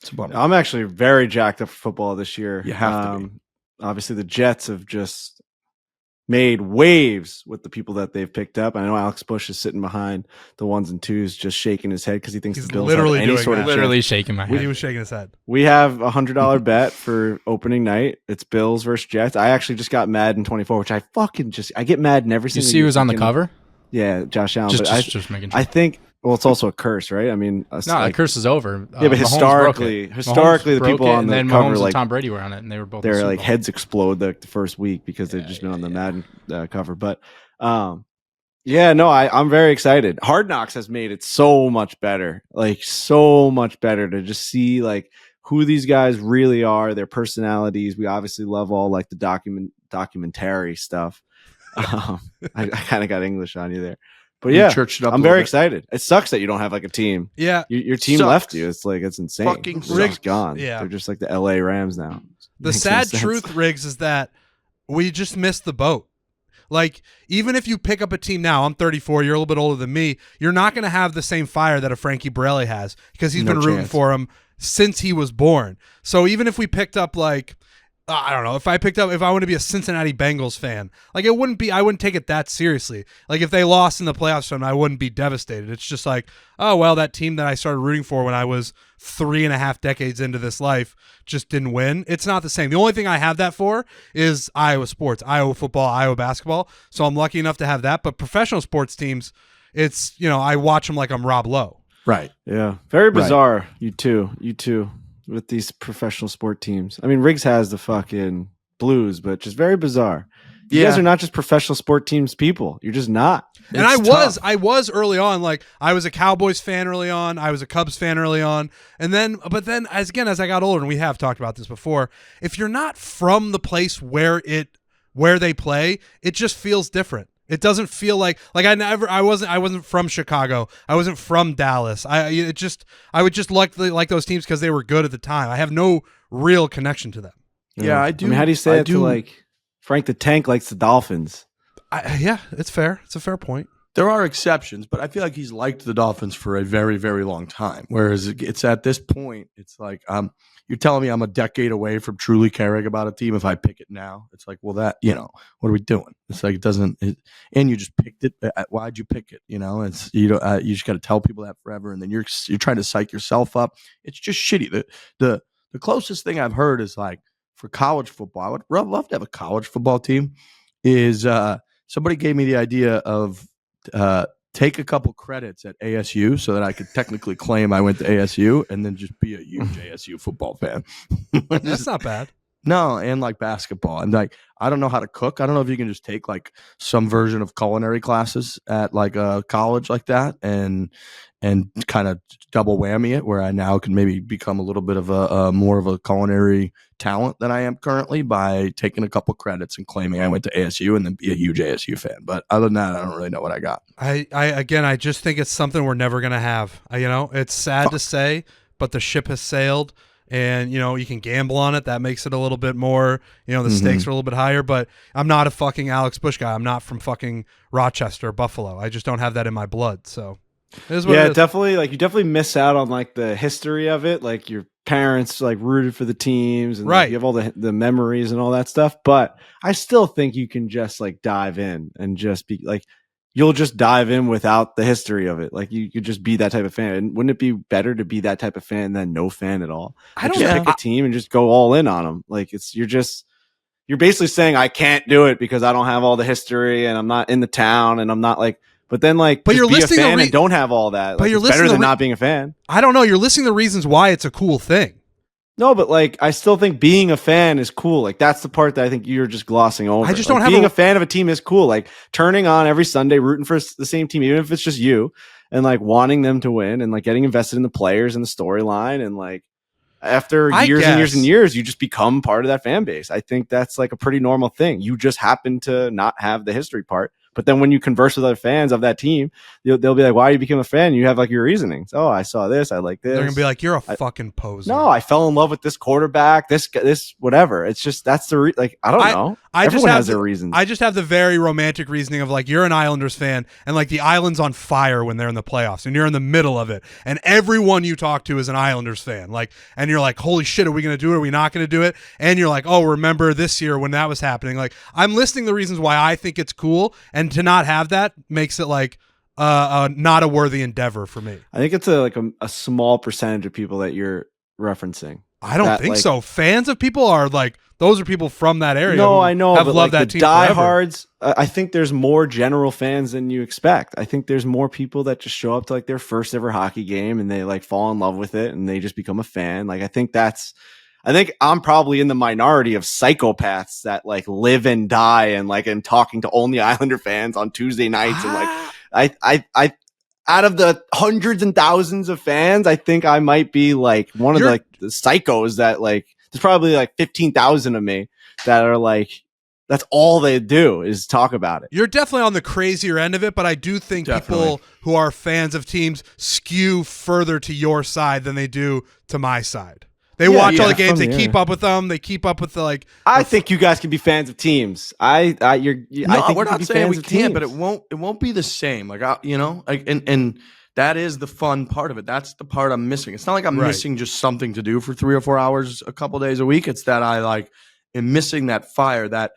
It's a bummer. I'm actually very jacked up for football this year. You have to be. Obviously, the Jets have just made waves with the people that they've picked up. I know Alex Bush is sitting behind the 1s and 2s, just shaking his head because he thinks He's the Bills literally have any doing sort that. of Literally chance. shaking my head. He was shaking his head. We have a $100 bet for opening night. It's Bills versus Jets. I actually just got Madden 24, which I get Madden every Did single you see who was on the cover? Yeah, Josh Allen. Just making sure. I think, well, it's also a curse, right? I mean, The curse is over. Yeah, but Mahomes historically, the people on and the then cover, Mahomes like, and Tom Brady were on it, and they were both. their in the like Super Bowl. heads explode the first week because they've just been on the Madden cover. But I'm very excited. Hard Knocks has made it so much better, to just see like who these guys really are, their personalities. We obviously love all like the documentary stuff. I kind of got English on you there. But yeah, I'm very excited. It sucks that you don't have like a team. Yeah. Your team left you. It's like, it's insane. Fucking Riggs gone. Yeah. They're just like the LA Rams now. The Makes no sad sense. truth, Riggs, is that we just missed the boat. Like, even if you pick up a team now, I'm 34, you're a little bit older than me, you're not going to have the same fire that a Frankie Borelli has because he's been rooting for him since he was born. So even if we picked up like, I don't know, if I want to be a Cincinnati Bengals fan, like I wouldn't take it that seriously. Like if they lost in the playoffs, I wouldn't be devastated. It's just like, oh, well, that team that I started rooting for when I was 3.5 decades into this life just didn't win. It's not the same. The only thing I have that for is Iowa sports, Iowa football, Iowa basketball. So I'm lucky enough to have that. But professional sports teams, it's, I watch them like I'm Rob Lowe. Right. Yeah. Very bizarre. Right. You too. With these professional sport teams. I mean, Riggs has the fucking Blues, but just very bizarre. You guys are not just professional sport teams people. You're just not. And I was early on. Like I was a Cowboys fan early on. I was a Cubs fan early on. But then as I got older, and we have talked about this before, if you're not from the place where they play, it just feels different. It doesn't feel like I wasn't from Chicago. I wasn't from Dallas. I would just like those teams because they were good at the time. I have no real connection to them. Yeah, I do. I mean, how do you say that to like Frank the Tank likes the Dolphins? Yeah, it's fair. It's a fair point. There are exceptions, but I feel like he's liked the Dolphins for a very, very long time. Whereas it's at this point, it's like you're telling me I'm a decade away from truly caring about a team if I pick it now. It's like, well, that, what are we doing? It's like and you just picked it. Why'd you pick it? It's you just got to tell people that forever, and then you're trying to psych yourself up. It's just shitty. The closest thing I've heard is like for college football. I would love to have a college football team. Is somebody gave me the idea of take a couple credits at ASU so that I could technically claim I went to ASU and then just be a huge ASU football fan. That's not bad. No, and like basketball. And like, I don't know how to cook. I don't know if you can just take like some version of culinary classes at like a college like that and kind of double whammy it, where I now can maybe become a little bit of a more of a culinary talent than I am currently by taking a couple credits and claiming I went to ASU and then be a huge ASU fan. But other than that, I don't really know what I got. I just think it's something we're never going to have. It's sad to say, but the ship has sailed. And, you can gamble on it. That makes it a little bit more, the stakes are a little bit higher. But I'm not a fucking Alex Bush guy. I'm not from fucking Rochester or Buffalo. I just don't have that in my blood. So it is what it is. Definitely. Like, you definitely miss out on like the history of it. Like, your parents like rooted for the teams, and like, you have all the memories and all that stuff. But I still think you can just like dive in and just be like, you'll just dive in without the history of it. Like, you could just be that type of fan. And wouldn't it be better to be that type of fan than no fan at all? I don't pick a team and just go all in on them. Like, you're basically saying I can't do it because I don't have all the history and I'm not in the town and I'm not like, but then like, but you're listing a fan and don't have all that. But like, it's better than not being a fan. I don't know. You're listing the reasons why it's a cool thing. No, but like, I still think being a fan is cool. Like, that's the part that I think you're just glossing over. I just don't have being a fan of a team is cool. Like, turning on every Sunday, rooting for the same team, even if it's just you, and like wanting them to win, and like getting invested in the players and the storyline, and like after years and years and years, you just become part of that fan base. I think that's like a pretty normal thing. You just happen to not have the history part. But then when you converse with other fans of that team, they'll be like, why you became a fan? You have like your reasonings. Oh, I saw this. I like this. They're going to be like, you're a fucking poser. No, I fell in love with this quarterback, this whatever. It's just, that's the, I don't know. Everyone has their reasons. I just have the very romantic reasoning of like, you're an Islanders fan and like the island's on fire when they're in the playoffs and you're in the middle of it. And everyone you talk to is an Islanders fan. Like, and you're like, holy shit, are we going to do it? Are we not going to do it? And you're like, oh, remember this year when that was happening? Like, I'm listing the reasons why I think it's cool, and to not have that makes it like not a worthy endeavor for me. I think it's a small percentage of people that you're referencing. I don't think so. Fans of people are like, those are people from that area. No, I know. Have but loved like that the team diehards. I think there's more general fans than you expect. I think there's more people that just show up to like their first ever hockey game and they like fall in love with it and they just become a fan. Like, I think I'm probably in the minority of psychopaths that like live and die and like am talking to only Islander fans on Tuesday nights. And like, I out of the hundreds and thousands of fans, I think I might be like one of the psychos that like, there's probably like 15,000 of me that are like, that's all they do is talk about it. You're definitely on the crazier end of it, but I do think people who are fans of teams skew further to your side than they do to my side. They watch all the games. They keep up with them. They keep up with the like. I think you guys can be fans of teams. I think we're not saying we can't, but it won't be the same. Like, and that is the fun part of it. That's the part I'm missing. It's not like I'm missing just something to do for 3 or 4 hours a couple days a week. It's that I like am missing that fire, that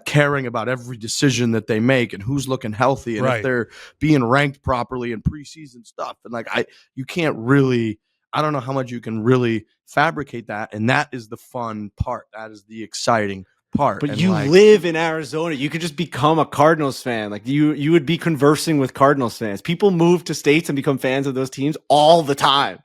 caring about every decision that they make and who's looking healthy and if they're being ranked properly in preseason stuff. And like, you can't really. I don't know how much you can really fabricate that, and that is the fun part. That is the exciting part. But you live in Arizona. You could just become a Cardinals fan. Like you would be conversing with Cardinals fans. People move to states and become fans of those teams all the time.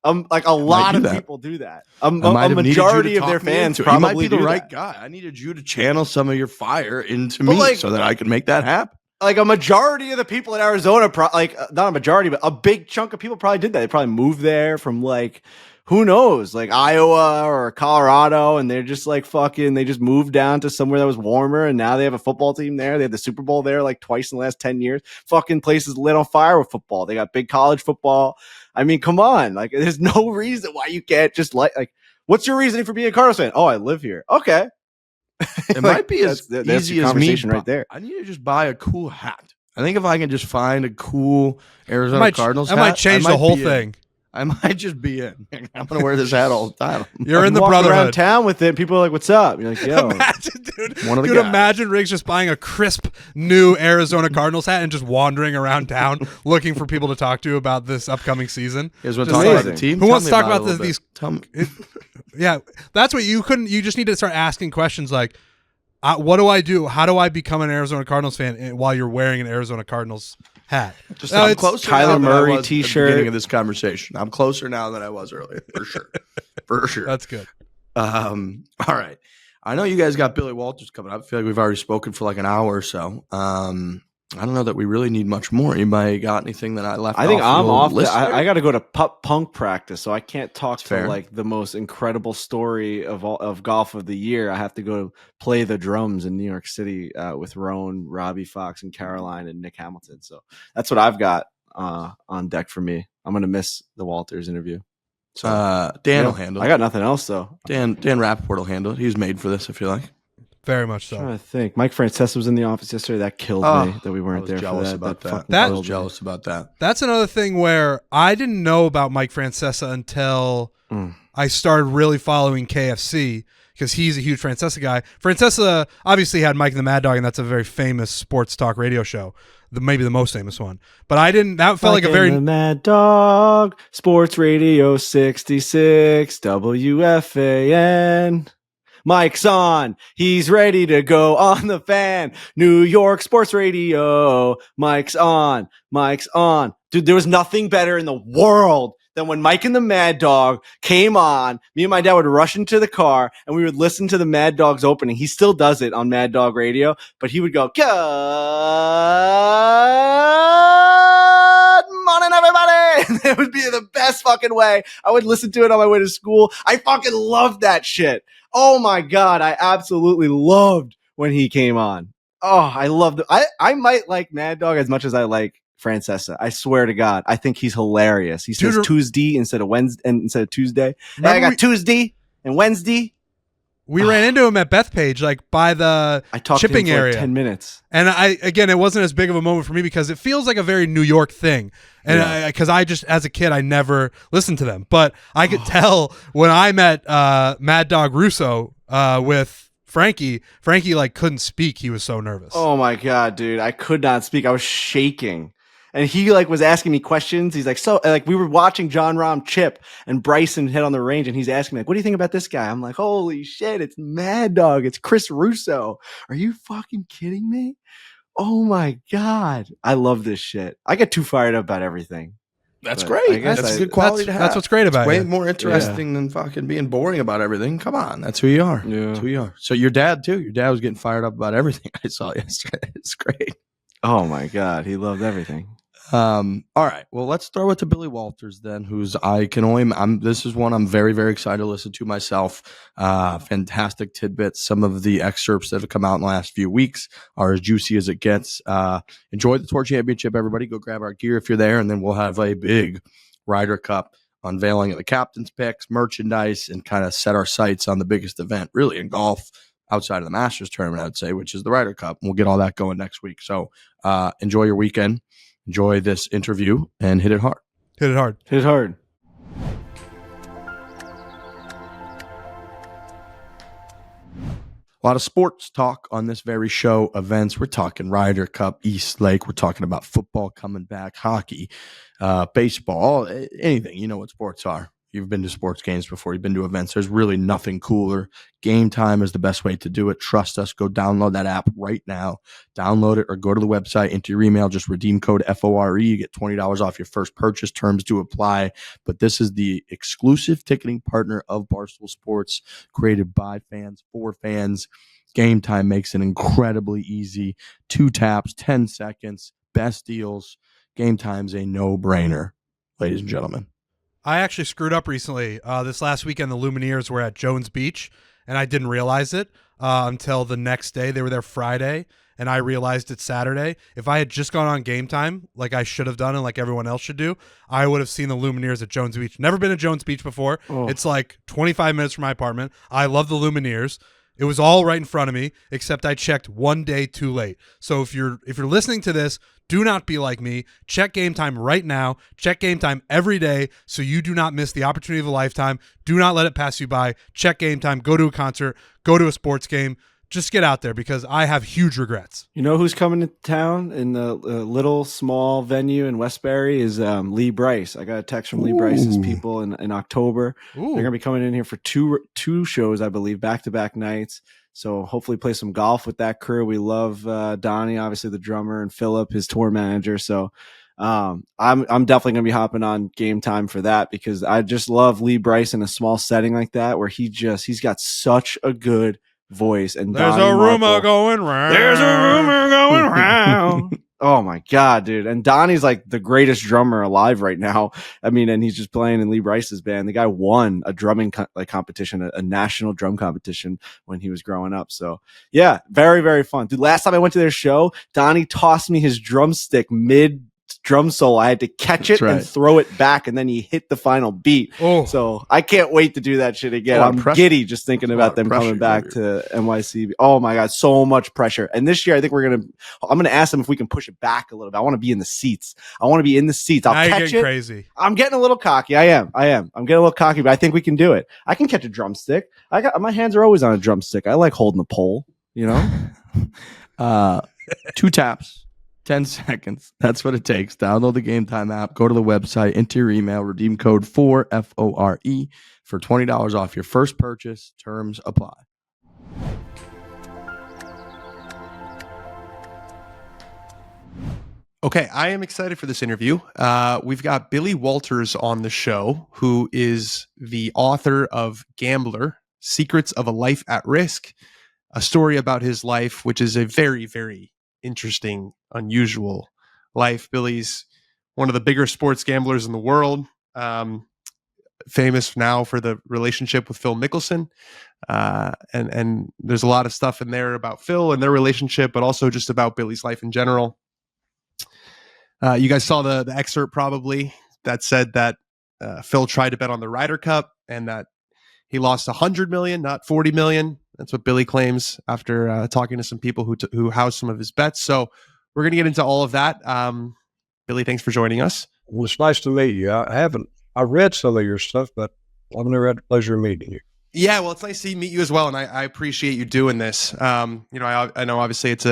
Like a lot of people do that. A majority of their fans probably might be the right guy. I needed you to channel some of your fire into me so that I could make that happen. Like a majority of the people in Arizona, not a majority, but a big chunk of people probably did that. They probably moved there from like, who knows, like Iowa or Colorado, and they're just like they just moved down to somewhere that was warmer, and now they have a football team there. They had the Super Bowl there like twice in the last 10 years. Fucking places lit on fire with football. They got big college football. I mean, come on. Like, there's no reason why you can't just like, what's your reasoning for being a Cardinals fan? Oh, I live here. Okay. It might be as easy as me right there. I need to just buy a cool hat. I think if I can just find a cool Arizona Cardinals that hat, might change the whole thing. I might just be in. I'm going to wear this hat all the time. You're in the walk brotherhood. around town with it. People are like, "What's up?" You're like, "Yo." Imagine, dude. One of the Dude, guys. imagine Riggs just buying a crisp new Arizona Cardinals hat and just wandering around town looking for people to talk to about this upcoming season. You guys want to Just talk about amazing. the team? Who Tell wants me to talk it a about little these? bit. Tell me. Yeah, that's what you couldn't. You just need to start asking questions like, "What do I do? How do I become an Arizona Cardinals fan?" While you're wearing an Arizona Cardinals hat. Just No, I'm it's closer Kyler now than I Murray was at the t-shirt. beginning of this conversation. I'm closer now than I was earlier, for sure. For sure. That's good. All right. I know you guys got Billy Walters coming up. I feel like we've already spoken for like an hour or so. I don't know that we really need much more. Anybody got anything that I left I think off I'm the off. list there? I got to go to pup punk practice, so I can't talk to fair. like the most incredible story of golf of the year. I have to go play the drums in New York City with Roan, Robbie Fox, and Caroline and Nick Hamilton. So that's what I've got on deck for me. I'm gonna miss the Walters interview. So Dan will handle it. I got nothing else though. Dan Rappaport will handle it. He's made for this, I feel like. Very much I'm so. trying to think. Mike Francesa was in the office yesterday. That killed me that we I weren't was there for jealous that. about that. fucking I That- was killed me. jealous about that. That's another thing where I didn't know about Mike Francesa until I started really following KFC because he's a huge Francesa guy. Francesa obviously had Mike and the Mad Dog, and that's a very famous sports talk radio show, maybe the most famous one. But I didn't. That felt like a very the Mad Dog Sports Radio 66 WFAN. Mike's on. He's ready to go on the fan. New York Sports Radio. Mike's on. Mike's on. Dude, there was nothing better in the world than when Mike and the Mad Dog came on. Me and my dad would rush into the car and we would listen to the Mad Dog's opening. He still does it on Mad Dog Radio, but he would go, "Good morning, everybody." And it would be the best fucking way. I would listen to it on my way to school. I fucking loved that shit. Oh my God. I absolutely loved when he came on. Oh, I loved it. I might like Mad Dog as much as I like Francesa. I swear to God. I think he's hilarious. He says Dude, Tuesday instead of Wednesday and instead of Tuesday. Hey, I Remember got Tuesday and Wednesday. we ran into him at Bethpage, like by the I talked to him shipping for like area. 10 minutes. And it wasn't as big of a moment for me because it feels like a very New York thing. And because I just, as a kid, I never listened to them. But I could tell when I met Mad Dog Russo with Frankie like couldn't speak. He was so nervous. Oh my God, dude. I could not speak. I was shaking. And he like was asking me questions. He's like, so like we were watching John Rahm chip and Bryson hit on the range and he's asking me like, "What do you think about this guy?" I'm like, "Holy shit, it's Mad Dog. It's Chris Russo. Are you fucking kidding me?" Oh my God. I love this shit. I get too fired up about everything. That's But I great. guess That's I- good quality to have. That's what's great about Way it. more interesting than fucking being boring about everything. Come on. That's who you are. Yeah. That's who you are. So your dad, too. Your dad was getting fired up about everything I saw yesterday. It's great. Oh my God. He loved everything. All right. Well, let's throw it to Billy Walters then, this is one I'm very, very excited to listen to myself. Fantastic tidbits. Some of the excerpts that have come out in the last few weeks are as juicy as it gets. Enjoy the Tour Championship, everybody. Go grab our gear if you're there, and then we'll have a big Ryder Cup unveiling of the captain's picks, merchandise, and kind of set our sights on the biggest event, really, in golf outside of the Masters tournament, I would say, which is the Ryder Cup. And we'll get all that going next week. So enjoy your weekend. Enjoy this interview and hit it hard. Hit it hard. Hit it hard. A lot of sports talk on this very show. Events. We're talking Ryder Cup, East Lake. We're talking about football coming back, hockey, baseball, anything. You know what sports are. You've been to sports games before. You've been to events. There's really nothing cooler. Game Time is the best way to do it. Trust us. Go download that app right now. Download it or go to the website, enter your email, just redeem code FORE. You get $20 off your first purchase. Terms do apply. But this is the exclusive ticketing partner of Barstool Sports, created by fans for fans. Game Time makes it incredibly easy. 2 taps, 10 seconds, best deals. Game Time's a no-brainer, ladies and gentlemen. I actually screwed up recently. This last weekend, the Lumineers were at Jones Beach, and I didn't realize it until the next day. They were there Friday, and I realized it Saturday. If I had just gone on Game Time, like I should have done and like everyone else should do, I would have seen the Lumineers at Jones Beach. Never been to Jones Beach before. Oh. It's like 25 minutes from my apartment. I love the Lumineers. It was all right in front of me, except I checked one day too late. So if you're listening to this, do not be like me. Check Game Time right now. Check Game Time every day so you do not miss the opportunity of a lifetime. Do not let it pass you by. Check Game Time. Go to a concert. Go to a sports game. Just get out there because I have huge regrets. You know who's coming to town in the little small venue in Westbury is Lee Bryce. I got a text from Lee Bryce's people in October. They're going to be coming in here for two shows, I believe, back-to-back nights. So hopefully play some golf with that crew. We love Donnie, obviously the drummer, and Philip, his tour manager. So I'm definitely going to be hopping on Game Time for that because I just love Lee Bryce in a small setting like that where he's got such a good voice. And there's Donnie a rumor Markle, going round. There's a rumor going round. Oh my God, dude. And Donnie's like the greatest drummer alive right now. I mean, and he's just playing in Lee Bryce's band. The guy won a drumming competition, a national drum competition when he was growing up. So yeah, very, very fun. Dude, last time I went to their show, Donnie tossed me his drumstick mid drum solo. I had to catch it and throw it back, and then he hit the final beat. So I can't wait to do that shit again. I'm giddy just thinking about them coming back to NYC. Oh my God, so much pressure. And this year I think I'm gonna ask them if we can push it back a little bit. I want to be in the seats. I'll catch it. Crazy. I'm getting a little cocky. I am. I'm getting a little cocky, but I think we can do it. I can catch a drumstick. My hands are always on a drumstick. I like holding the pole, you know? 2 taps. 10 seconds. That's what it takes. Download the Game Time app. Go to the website. Enter your email. Redeem code FORE, F-O-R-E, for $20 off your first purchase. Terms apply. Okay, I am excited for this interview. We've got Billy Walters on the show, who is the author of Gambler, Secrets of a Life at Risk, a story about his life, which is a very, very interesting, unusual life. Billy's one of the bigger sports gamblers in the world, famous now for the relationship with Phil Mickelson. And there's a lot of stuff in there about Phil and their relationship, but also just about Billy's life in general. You guys saw the excerpt probably that said that Phil tried to bet on the Ryder Cup and that he lost 100 million, not 40 million. That's what Billy claims after talking to some people who housed some of his bets. So we're going to get into all of that. Billy, thanks for joining us. Well, it's nice to meet you. I read some of your stuff, but I've never had the pleasure of meeting you. Yeah, well, it's nice to meet you as well, and I appreciate you doing this. I know obviously it's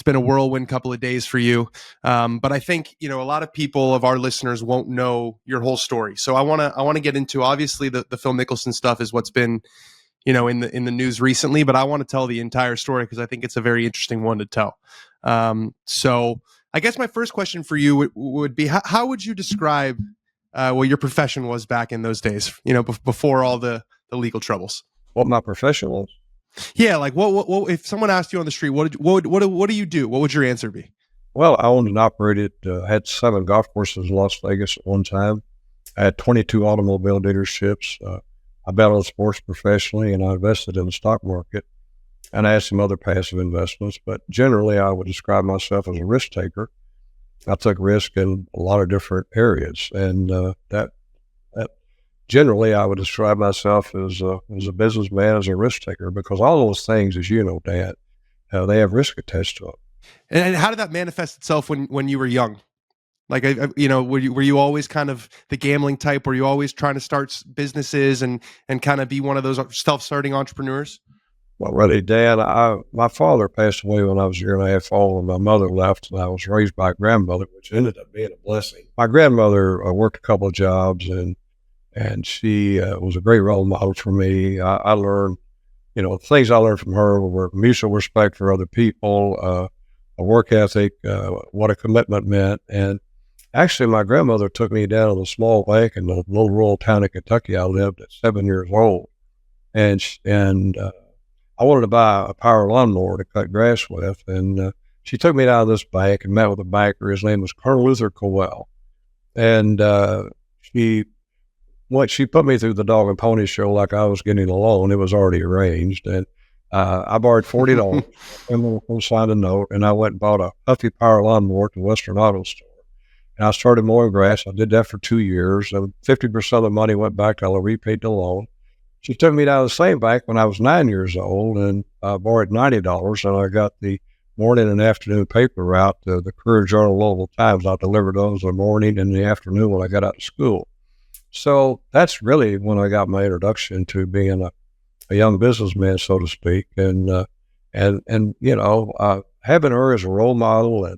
been a whirlwind couple of days for you, but I think a lot of people of our listeners won't know your whole story. So I want to get into obviously the Phil Mickelson stuff is what's been in the news recently, but I want to tell the entire story because I think it's a very interesting one to tell. So I guess my first question for you would be how would you describe what your profession was back in those days? Before all the legal troubles. What my profession was? Yeah, like what if someone asked you on the street, what do you do? What would your answer be? Well, I owned and operated, had 7 golf courses in Las Vegas at one time. I had 22 automobile dealerships. I bet on sports professionally, and I invested in the stock market. And I had some other passive investments, but generally I would describe myself as a risk taker. I took risk in a lot of different areas, and that generally I would describe myself as a businessman, as a risk taker, because all those things, as you know, Dan, they have risk attached to them. And how did that manifest itself when you were young? Like, were you always kind of the gambling type? Were you always trying to start businesses and kind of be one of those self-starting entrepreneurs? Well, really, Dan, my father passed away when I was a year and a half old, and my mother left, and I was raised by a grandmother, which ended up being a blessing. My grandmother worked a couple of jobs, and she was a great role model for me. I learned, things I learned from her were mutual respect for other people, a work ethic, what a commitment meant. And actually, my grandmother took me down to the small lake in the little rural town in Kentucky I lived at 7 years old. And I wanted to buy a power lawnmower to cut grass with. And she took me down to this bank and met with a banker. His name was Colonel Luther Cowell. And she put me through the dog and pony show like I was getting a loan. It was already arranged. And I borrowed $40 and signed a note, and I went and bought a Huffy power lawnmower at the Western Auto Store. And I started mowing grass. I did that for 2 years, and 50% of the money went back till I repaid the loan. She took me down to the same bank when I was 9 years old, and I borrowed $90, and I got the morning and afternoon paper route, the Courier Journal, Louisville Times. I delivered those in the morning and the afternoon when I got out of school. So that's really when I got my introduction to being a young businessman, so to speak, and having her as a role model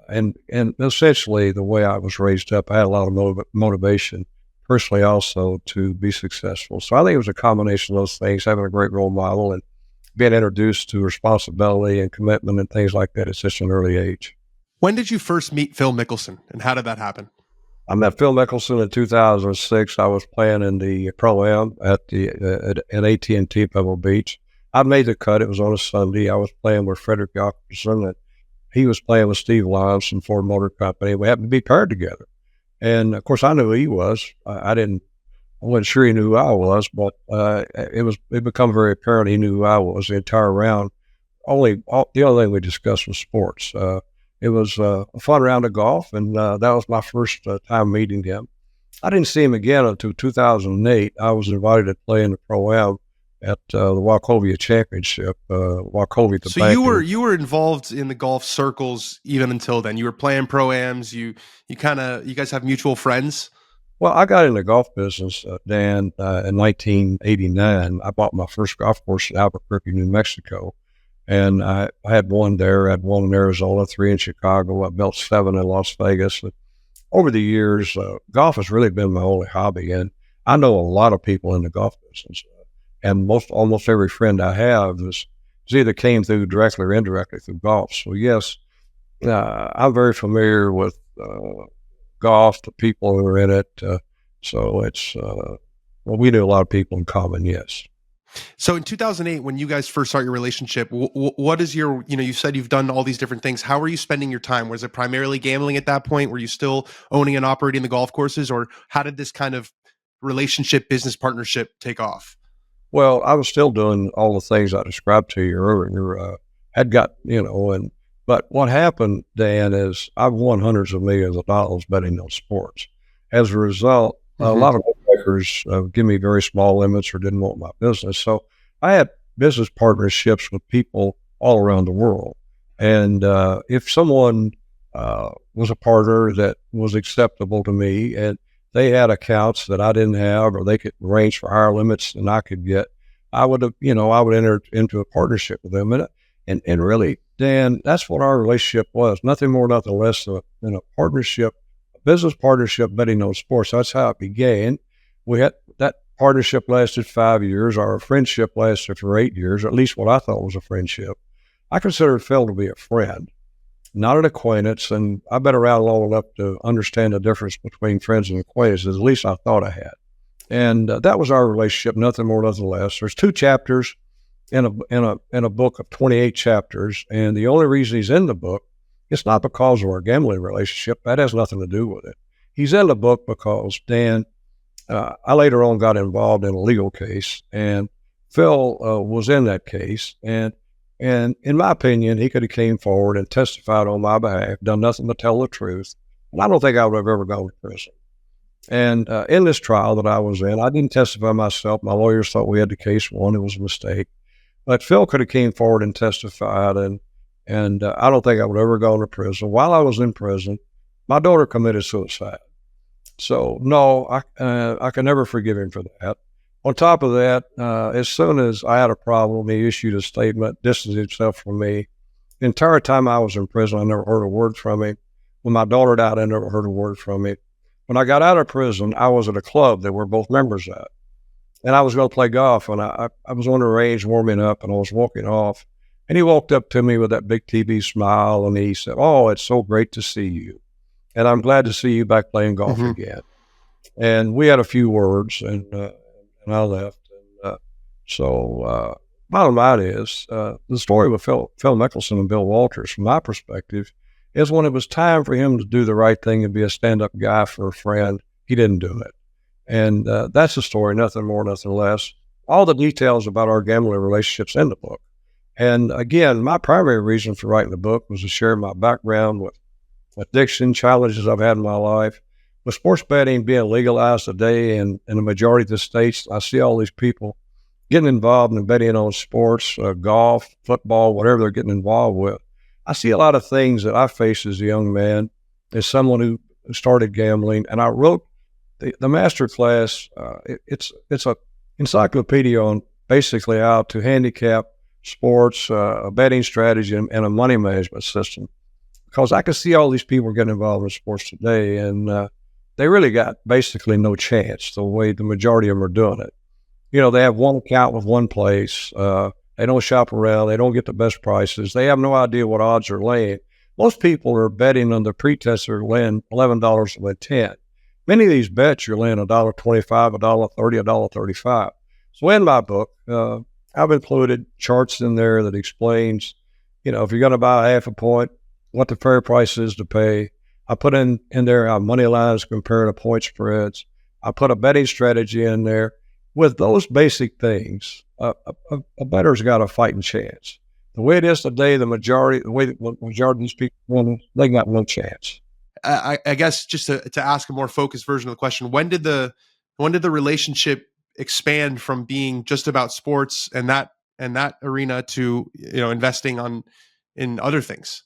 and essentially the way I was raised up, I had a lot of motivation personally also to be successful. So I think it was a combination of those things, having a great role model and being introduced to responsibility and commitment and things like that at such an early age. When did you first meet Phil Mickelson, and how did that happen? I met Phil Mickelson in 2006. I was playing in the Pro-Am at AT&T Pebble Beach. I made the cut. It was on a Sunday. I was playing with Frederick Jockerson, and he was playing with Steve Lyons from Ford Motor Company. We happened to be paired together. And, of course, I knew who he was. I wasn't sure he knew who I was, but it became very apparent he knew who I was the entire round. The only thing we discussed was sports. It was a fun round of golf, and that was my first time meeting him. I didn't see him again until 2008. I was invited to play in the Pro-Am at the BMW Championship. So you were involved in the golf circles even until then. You were playing Pro-Ams. You guys have mutual friends. Well, I got in the golf business, Dan, in 1989. I bought my first golf course in Albuquerque, New Mexico. And I had one there. I had one in Arizona, 3 in Chicago. I built 7 in Las Vegas. And over the years, golf has really been my only hobby. And I know a lot of people in the golf business. And almost every friend I have is either came through directly or indirectly through golf. So, yes, I'm very familiar with golf, the people who are in it. So it's, we knew a lot of people in common, yes. So in 2008, when you guys first start your relationship, what is your, you said you've done all these different things. How were you spending your time? Was it primarily gambling at that point? Were you still owning and operating the golf courses, or how did this kind of relationship, business partnership take off? Well, I was still doing all the things I described to you earlier. But what happened, Dan, is I've won hundreds of millions of dollars betting on sports. As a result, a lot of bookmakers give me very small limits or didn't want my business. So I had business partnerships with people all around the world. And if someone was a partner that was acceptable to me and they had accounts that I didn't have, or they could range for higher limits than I could get, I would enter into a partnership with them. And really, Dan, that's what our relationship was. Nothing more, nothing less than a partnership, a business partnership betting on sports. That's how it began. We had that partnership lasted 5 years. Our friendship lasted for 8 years, at least what I thought was a friendship. I considered Phil to be a friend, not an acquaintance, and I've been around long enough to understand the difference between friends and acquaintances. At least I thought I had. And that was our relationship, nothing more, nothing less. There's 2 chapters in a book of 28 chapters, and the only reason he's in the book, it's not because of our gambling relationship. That has nothing to do with it. He's in the book because, Dan, I later on got involved in a legal case, and Phil was in that case, and in my opinion, he could have came forward and testified on my behalf, done nothing but tell the truth, and I don't think I would have ever gone to prison. And in this trial that I was in, I didn't testify myself. My lawyers thought we had the case won. It was a mistake. But Phil could have came forward and testified, and I don't think I would ever go to prison. While I was in prison, my daughter committed suicide. So, no, I can never forgive him for that. On top of that, as soon as I had a problem, he issued a statement, distanced himself from me. The entire time I was in prison, I never heard a word from him. When my daughter died, I never heard a word from him. When I got out of prison, I was at a club that we're both members at. And I was going to play golf, and I was on the range warming up, and I was walking off. And he walked up to me with that big TV smile, and he said, "Oh, it's so great to see you. And I'm glad to see you back playing golf again." And we had a few words, and I left. And bottom line is, the story with Phil Mickelson and Bill Walters, from my perspective, is when it was time for him to do the right thing and be a stand-up guy for a friend, he didn't do it. And that's the story, nothing more, nothing less. All the details about our gambling relationships in the book. And again, my primary reason for writing the book was to share my background with addiction, challenges I've had in my life. With sports betting being legalized today in the majority of the states, I see all these people getting involved in betting on sports, golf, football, whatever they're getting involved with. I see a lot of things that I faced as a young man, as someone who started gambling, and I wrote the master class. It's a encyclopedia on basically how to handicap sports, a betting strategy, and a money management system. Because I can see all these people getting involved in sports today, and they really got basically no chance the way the majority of them are doing it. You know, they have one account with one place. They don't shop around. They don't get the best prices. They have no idea what odds are laying. Most people are betting on the pretense they're laying $11 to win 10. Many of these bets you're laying $1.25, $1.30, $1.35. So in my book, I've included charts in there that explains, you know, if you're going to buy a half a point, what the fair price is to pay. I put in there how money lines compare to point spreads. I put a betting strategy in there. With those basic things, a bettor's got a fighting chance. The way it is today, the majority of these people win, they got no chance. I guess just to ask a more focused version of the question, when did the relationship expand from being just about sports and that arena to, you know, investing in other things?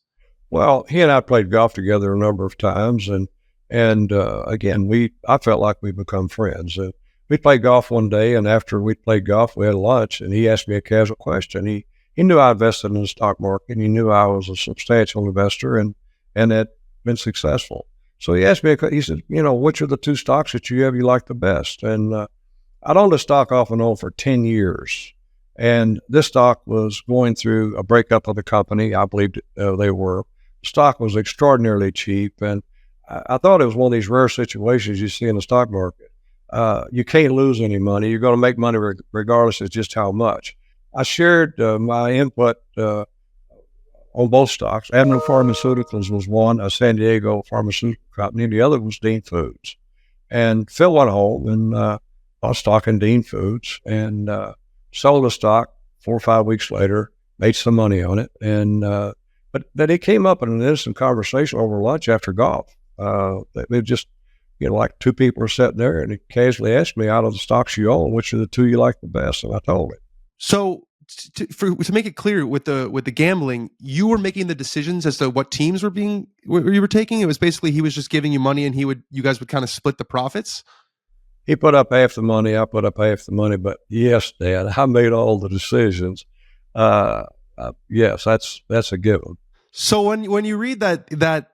Well, he and I played golf together a number of times, and again, I felt like we become friends. We played golf one day, and after we played golf, we had lunch, and he asked me a casual question. He knew I invested in the stock market. He knew I was a substantial investor and had been successful. So he asked me, he said, you know, which are the two stocks that you like the best? And I'd owned a stock off and on for 10 years. And this stock was going through a breakup of the company. I believed they were. The stock was extraordinarily cheap. And I thought it was one of these rare situations you see in the stock market. You can't lose any money. You're going to make money regardless of just how much. I shared my input on both stocks. Admiral Pharmaceuticals was one, a San Diego pharmaceutical company, and the other was Dean Foods. And Phil went home and bought stock in Dean Foods and sold the stock 4 or 5 weeks later, made some money on it. And but it came up in an instant conversation over lunch after golf. They just, you know, like two people were sitting there, and he casually asked me, out of the stocks you own, which are the two you like the best? And I told him. So to make it clear, with the gambling, you were making the decisions as to what teams you were taking. It was basically he was just giving you money, and you guys would kind of split the profits. He put up half the money, I put up half the money, but yes, Dad, I made all the decisions. Yes, that's a given. So when you read that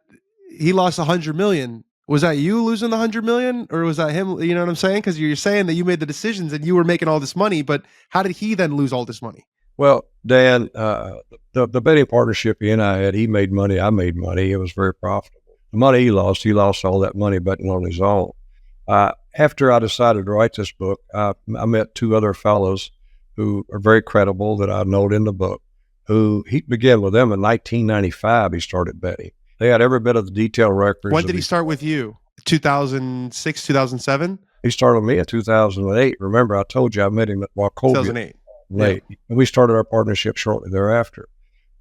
he lost $100 million, was that you losing the $100 million, or was that him? You know what I'm saying? Because you're saying that you made the decisions and you were making all this money, but how did he then lose all this money? Well, Dan, the betting partnership he and I had, he made money, I made money. It was very profitable. The money he lost all that money betting on his own. After I decided to write this book, I met two other fellows who are very credible that I note in the book, who he began with them in 1995. He started betting. They had every bit of the detailed records. When did he start with you? 2006, 2007? He started with me in 2008. Remember, I told you I met him at Wachovia. 2008. Late. Yeah. And we started our partnership shortly thereafter.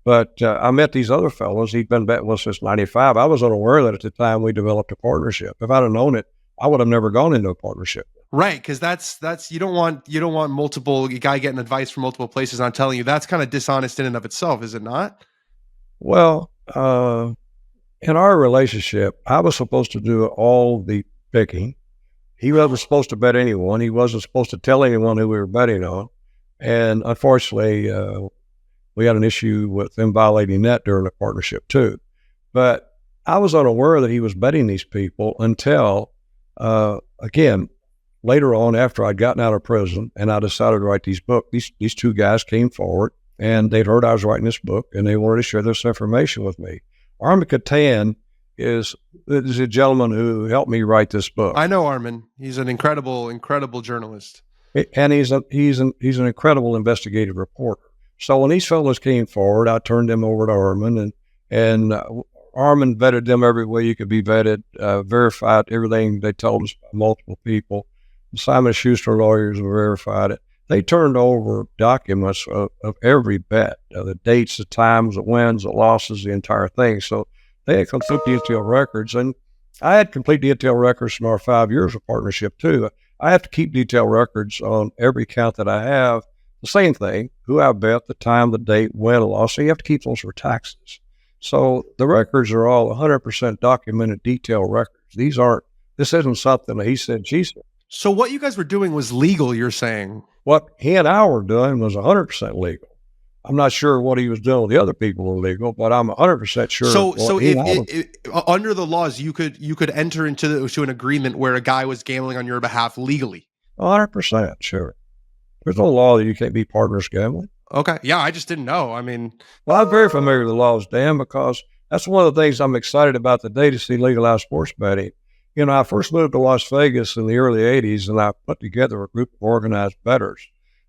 But I met these other fellows. He'd been betting with us since 95. I was unaware that at the time we developed a partnership. If I'd have known it, I would have never gone into a partnership. Right, because that's you don't want multiple guy getting advice from multiple places. I'm telling you, that's kind of dishonest in and of itself, is it not? Well, in our relationship, I was supposed to do all the picking. He wasn't supposed to bet anyone. He wasn't supposed to tell anyone who we were betting on. And unfortunately, we had an issue with him violating that during the partnership too. But I was unaware that he was betting these people until, again, later on after I'd gotten out of prison and I decided to write these books, these two guys came forward and they'd heard I was writing this book and they wanted to share this information with me. Armin Catan is a gentleman who helped me write this book. I know Armin. He's an incredible journalist. And he's an incredible investigative reporter. So when these fellows came forward, I turned them over to Armin, and Armin vetted them every way you could be vetted, verified everything they told us by multiple people. The Simon & Schuster lawyers verified it. They turned over documents of every bet, the dates, the times, the wins, the losses, the entire thing. So they had complete detailed records, and I had complete detailed records from our 5 years of partnership too. I have to keep detailed records on every account that I have The same thing, who I bet, the time, the date, when, loss. So you have to keep those for taxes. So the records are all 100% documented, detailed records. This isn't something that he said, she said. So what you guys were doing was legal, you're saying? What he and I were doing was 100% legal. I'm not sure what he was doing with the other people were legal, but I'm 100% sure. So if under the laws, you could enter into an agreement where a guy was gambling on your behalf legally. 100% sure. There's no law that you can't be partners gambling. Okay. Yeah, I just didn't know. I mean, well, I'm very familiar with the laws, Dan, because that's one of the things I'm excited about today to see legalized sports betting. You know, I first moved to Las Vegas in the early 80s, and I put together a group of organized bettors.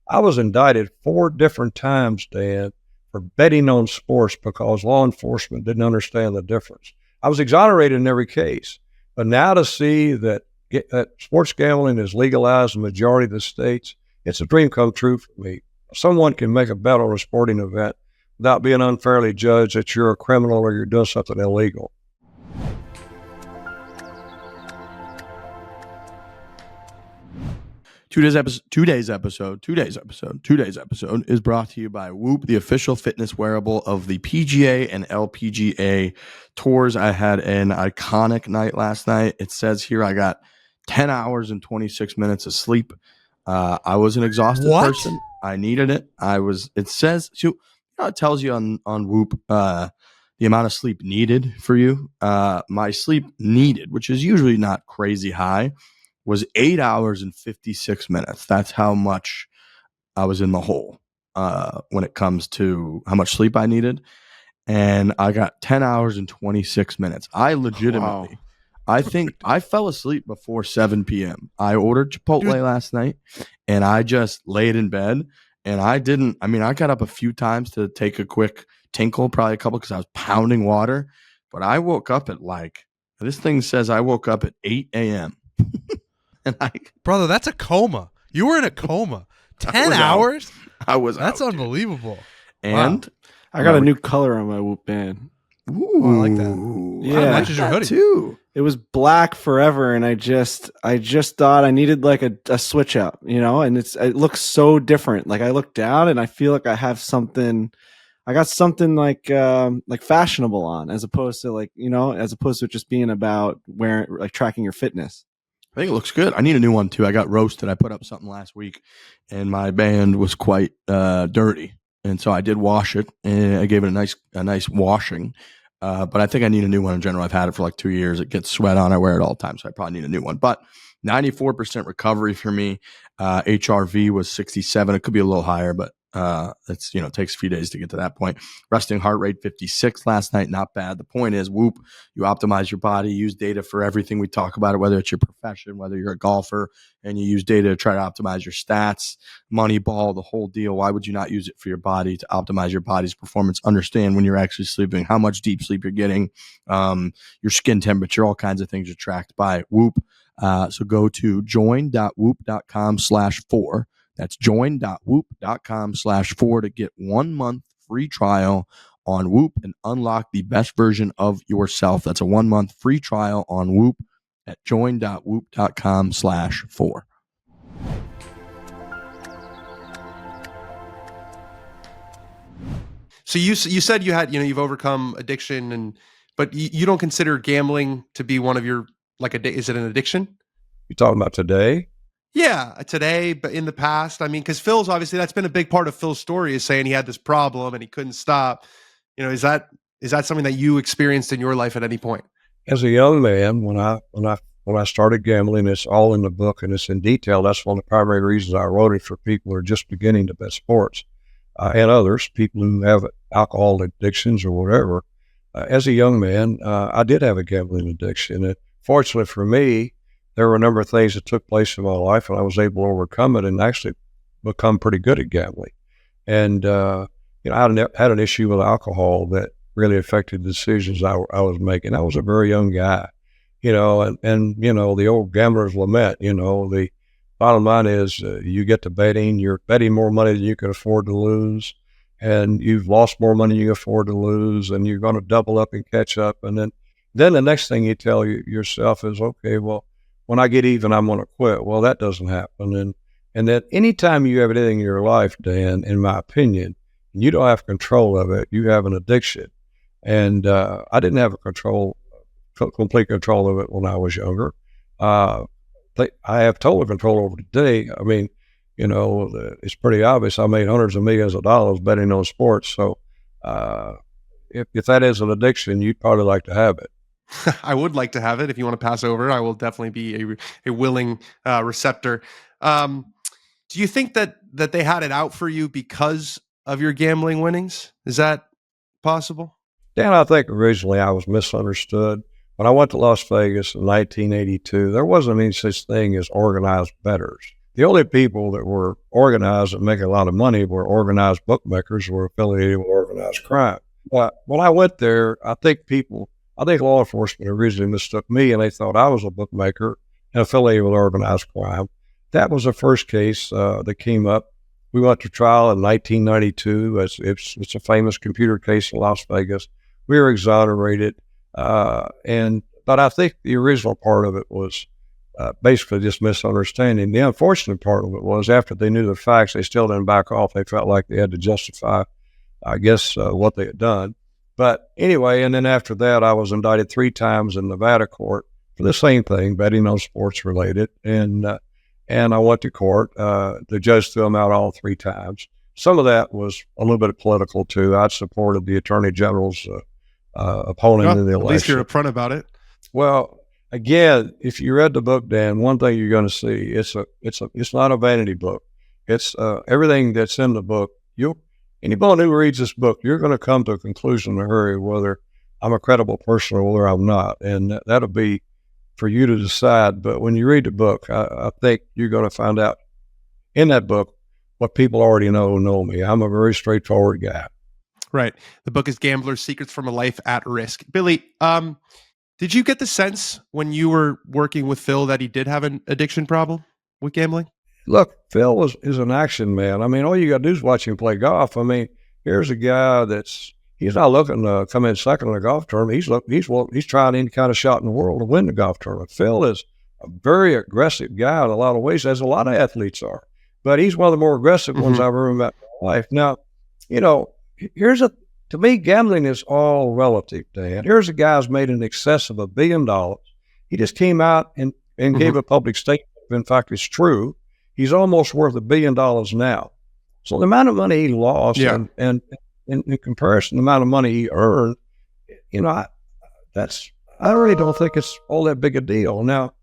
I was indicted 4 different times, Dan, for betting on sports because law enforcement didn't understand the difference. I was exonerated in every case. But now to see that sports gambling is legalized in the majority of the states, it's a dream come true for me. Someone can make a bet on a sporting event without being unfairly judged that you're a criminal or you're doing something illegal. Today's episode is brought to you by Whoop, the official fitness wearable of the PGA and LPGA tours. I had an iconic night last night. It says here I got 10 hours and 26 minutes of sleep. I was an exhausted person. I needed it. It tells you on Whoop the amount of sleep needed for you. My sleep needed, which is usually not crazy high, was 8 hours and 56 minutes. That's how much I was in the hole when it comes to how much sleep I needed. And I got 10 hours and 26 minutes. I legitimately, I think I fell asleep before 7 p.m. I ordered Chipotle last night, and I just laid in bed. And I got up a few times to take a quick tinkle, probably a couple, because I was pounding water. But I woke up at this thing says I woke up at 8 a.m. Brother, that's a coma. You were in a coma. 10 hours? I was That's out, unbelievable. Dude. And I got a new color on my Whoop band. Ooh, I like that. Yeah, how much is your hoodie? Too. It was black forever, and I just thought I needed like a switch up, and it looks so different. Like I look down and I feel like I have something. I got something like fashionable on, as opposed to it just being about tracking your fitness. I think it looks good. I need a new one too. I got roasted. I put up something last week, and my band was quite dirty, and so I did wash it, and I gave it a nice washing. But I think I need a new one in general. I've had it for like 2 years. It gets sweat on. I wear it all the time, so I probably need a new one. But 94% recovery for me. HRV was 67. It could be a little higher, but it's it takes a few days to get to that point. Resting heart rate 56 last night, not bad. The point is, Whoop, you optimize your body, use data for everything we talk about it, whether it's your profession, whether you're a golfer, and you use data to try to optimize your stats, Moneyball, the whole deal. Why would you not use it for your body to optimize your body's performance? Understand when you're actually sleeping, how much deep sleep you're getting, your skin temperature, all kinds of things are tracked by Whoop. So go to join.whoop.com/Fore. That's join.whoop.com/Fore to get 1 month free trial on Whoop and unlock the best version of yourself. That's a 1 month free trial on Whoop at join.whoop.com/Fore. So you said you had, you've overcome addiction, but you don't consider gambling to be one of your, is it an addiction? You talking about today? Yeah, today, but in the past, because Phil's obviously, that's been a big part of Phil's story, is saying he had this problem and he couldn't stop. Is that something that you experienced in your life at any point? As a young man, when I started gambling, it's all in the book and it's in detail. That's one of the primary reasons I wrote it, for people who are just beginning to bet sports, and others, people who have alcohol addictions or whatever. As a young man, I did have a gambling addiction. And fortunately for me, there were a number of things that took place in my life, and I was able to overcome it and actually become pretty good at gambling. And I had an issue with alcohol that really affected the decisions I was making. I was a very young guy, and the old gambler's lament. The bottom line is, you get to betting, you're betting more money than you can afford to lose, and you've lost more money than you can afford to lose, and you're going to double up and catch up. And then the next thing you tell yourself is, okay, well, when I get even, I'm going to quit. Well, that doesn't happen. And And that anytime you have anything in your life, Dan, in my opinion, and you don't have control of it, you have an addiction. And I didn't have complete control of it when I was younger. I have total control over it today. I mean, it's pretty obvious. I made hundreds of millions of dollars betting on sports. So if that is an addiction, you'd probably like to have it. I would like to have it. If you want to pass over, I will definitely be a willing receptor. Do you think that they had it out for you because of your gambling winnings? Is that possible? Dan, I think originally I was misunderstood. When I went to Las Vegas in 1982, there wasn't any such thing as organized bettors. The only people that were organized and making a lot of money were organized bookmakers who were affiliated with organized crime. But when I went there, I think law enforcement originally mistook me, and they thought I was a bookmaker and affiliated with organized crime. That was the first case that came up. We went to trial in 1992. It's a famous computer case in Las Vegas. We were exonerated, but I think the original part of it was basically just misunderstanding. The unfortunate part of it was after they knew the facts, they still didn't back off. They felt like they had to justify, I guess, what they had done. But anyway, and then after that, I was indicted 3 times in Nevada court for the same thing, betting on sports related. And I went to court. The judge threw them out all 3 times. Some of that was a little bit political too. I supported the attorney general's opponent in the election. At least you're upfront about it. Well, again, if you read the book, Dan, one thing you're going to see, it's not a vanity book. It's everything that's in the book. Anybody who reads this book, you're going to come to a conclusion in a hurry whether I'm a credible person or whether I'm not. And that'll be for you to decide. But when you read the book, I think you're going to find out in that book what people already know me. I'm a very straightforward guy. Right. The book is Gambler's Secrets from a Life at Risk. Billy, did you get the sense when you were working with Phil that he did have an addiction problem with gambling? Look, Phil is an action man. I mean, all you got to do is watch him play golf. I mean, here's a guy he's not looking to come in second in a golf tournament. He's trying any kind of shot in the world to win the golf tournament. Phil is a very aggressive guy in a lot of ways, as a lot of athletes are. But he's one of the more aggressive ones I've ever met in my life. Now, to me, gambling is all relative, Dan. Here's a guy who's made in excess of $1 billion. He just came out and gave a public statement. In fact, it's true. He's almost worth $1 billion now. So the amount of money he lost and in comparison to the amount of money he earned, I really don't think it's all that big a deal. Now,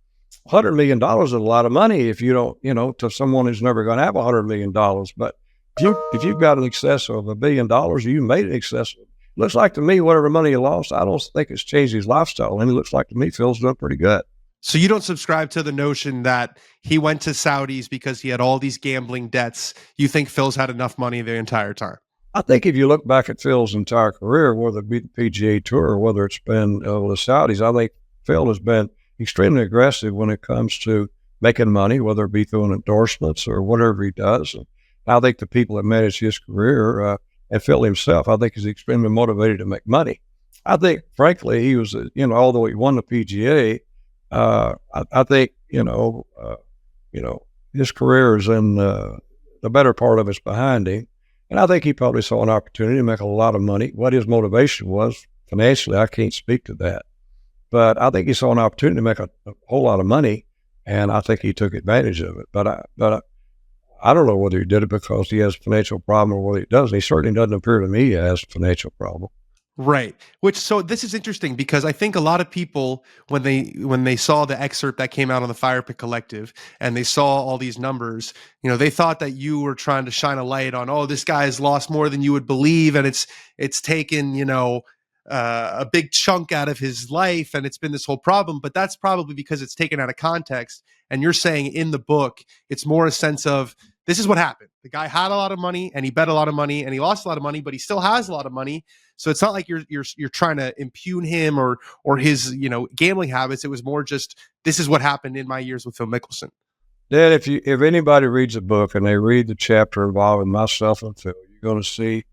$100 million is a lot of money if you don't, to someone who's never going to have $100 million. But if you've got an excess of $1 billion, you made an excess of, looks like to me, whatever money he lost, I don't think it's changed his lifestyle. And it looks like to me, Phil's doing pretty good. So you don't subscribe to the notion that he went to Saudis because he had all these gambling debts. You think Phil's had enough money the entire time? I think if you look back at Phil's entire career, whether it be the PGA Tour or whether it's been the Saudis, I think Phil has been extremely aggressive when it comes to making money, whether it be through endorsements or whatever he does. And I think the people that manage his career and Phil himself, I think he's extremely motivated to make money. I think, frankly, he was, although he won the PGA, I think, his career is in the better part of it's behind him. And I think he probably saw an opportunity to make a lot of money. What his motivation was financially, I can't speak to that. But I think he saw an opportunity to make a whole lot of money, and I think he took advantage of it. But I don't know whether he did it because he has a financial problem or whether he doesn't. He certainly doesn't appear to me he has a financial problem. Right. So this is interesting because I think a lot of people, when they saw the excerpt that came out on the Fire Pit Collective and they saw all these numbers, they thought that you were trying to shine a light on, oh, this guy has lost more than you would believe. And it's taken, a big chunk out of his life. And it's been this whole problem, but that's probably because it's taken out of context. And you're saying in the book, it's more a sense of, this is what happened. The guy had a lot of money and he bet a lot of money and he lost a lot of money, but he still has a lot of money. So it's not like you're trying to impugn him or his, gambling habits. It was more just, this is what happened in my years with Phil Mickelson. Dad, if anybody reads the book and they read the chapter involving myself and Phil, you're going to see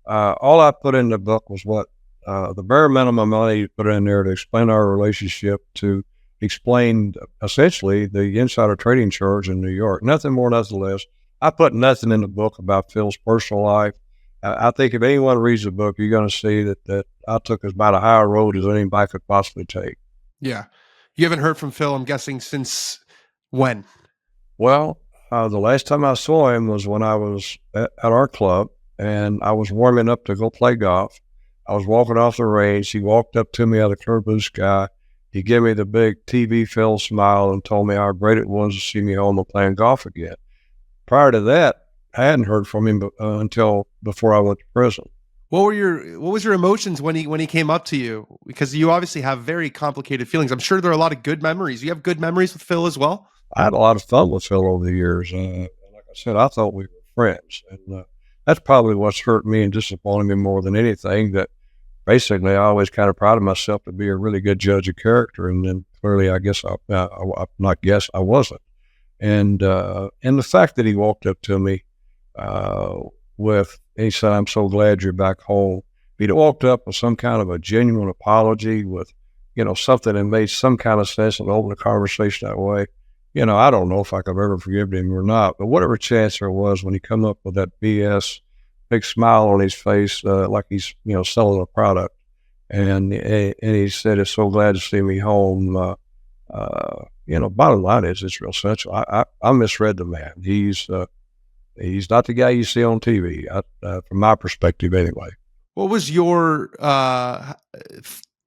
all I put in the book was what the bare minimum money you put in there to explain our relationship, to explained essentially the insider trading charge in New York. Nothing more, nothing less. I put nothing in the book about Phil's personal life. I think if anyone reads the book, you're going to see that I took as about a higher road as anybody could possibly take. Yeah. You haven't heard from Phil, I'm guessing, since when? Well, the last time I saw him was when I was at our club, and I was warming up to go play golf. I was walking off the range. He walked up to me out of clear blue sky. He gave me the big TV Phil smile and told me how great it was to see me home and playing golf again. Prior to that, I hadn't heard from him until before I went to prison. What was your emotions when he came up to you? Because you obviously have very complicated feelings. I'm sure there are a lot of good memories. You have good memories with Phil as well? I had a lot of fun with Phil over the years. Like I said, I thought we were friends. And that's probably what's hurt me and disappointed me more than anything, that basically I always kind of prided myself to be a really good judge of character. And then clearly I guess I wasn't. And the fact that he walked up to me he said, "I'm so glad you're back home." If he'd walked up with some kind of a genuine apology with, something that made some kind of sense and opened the conversation that way, I don't know if I could have ever forgiven him or not. But whatever chance there was, when he come up with that BS, big smile on his face, like he's, selling a product. And he said, "It's so glad to see me home." Bottom line is, it's real essential. I misread the man. He's not the guy you see on TV, from my perspective anyway. What was your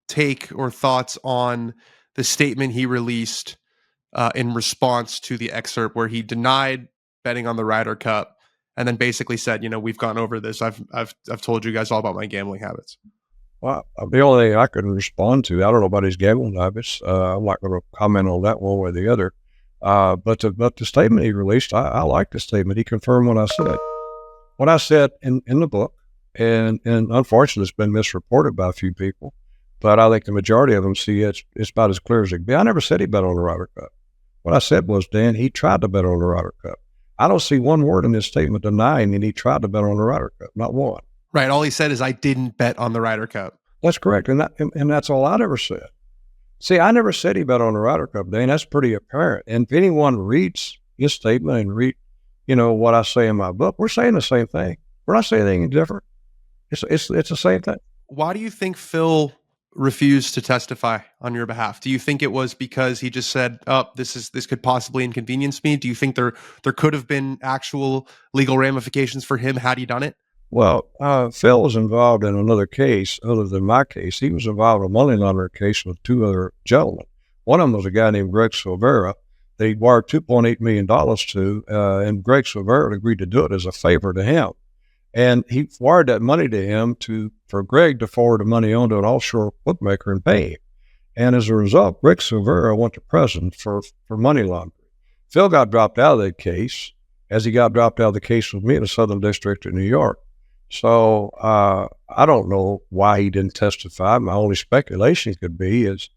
take or thoughts on the statement he released in response to the excerpt where he denied betting on the Ryder Cup and then basically said, "We've gone over this. I've told you guys all about my gambling habits"? Well, the only thing I could respond to, I don't know about his gambling habits. I'm not going to comment on that one way or the other. But the statement he released, I like the statement. He confirmed what I said. What I said in the book, and unfortunately it's been misreported by a few people, but I think the majority of them see it's about as clear as it can be. I never said he bet on the Ryder Cup. What I said was, Dan, he tried to bet on the Ryder Cup. I don't see one word in this statement denying that he tried to bet on the Ryder Cup, not one. Right. All he said is, "I didn't bet on the Ryder Cup." That's correct, and that's all I ever said. See, I never said he bet on the Ryder Cup, Dan. That's pretty apparent. And if anyone reads his statement and read, what I say in my book, we're saying the same thing. We're not saying anything different. It's the same thing. Why do you think Phil refused to testify on your behalf? Do you think it was because he just said, "Oh, this could possibly inconvenience me"? Do you think there could have been actual legal ramifications for him had he done it? Well, Phil was involved in another case other than my case. He was involved in a money laundering case with two other gentlemen. One of them was a guy named Greg Silvera. They wired $2.8 million to, and Greg Silvera agreed to do it as a favor to him. And he wired that money to him for Greg to forward the money on to an offshore bookmaker and pay him. And as a result, Greg Silvera went to prison for money laundering. Phil got dropped out of that case, as he got dropped out of the case with me in the Southern District of New York. So I don't know why he didn't testify. My only speculation could be is,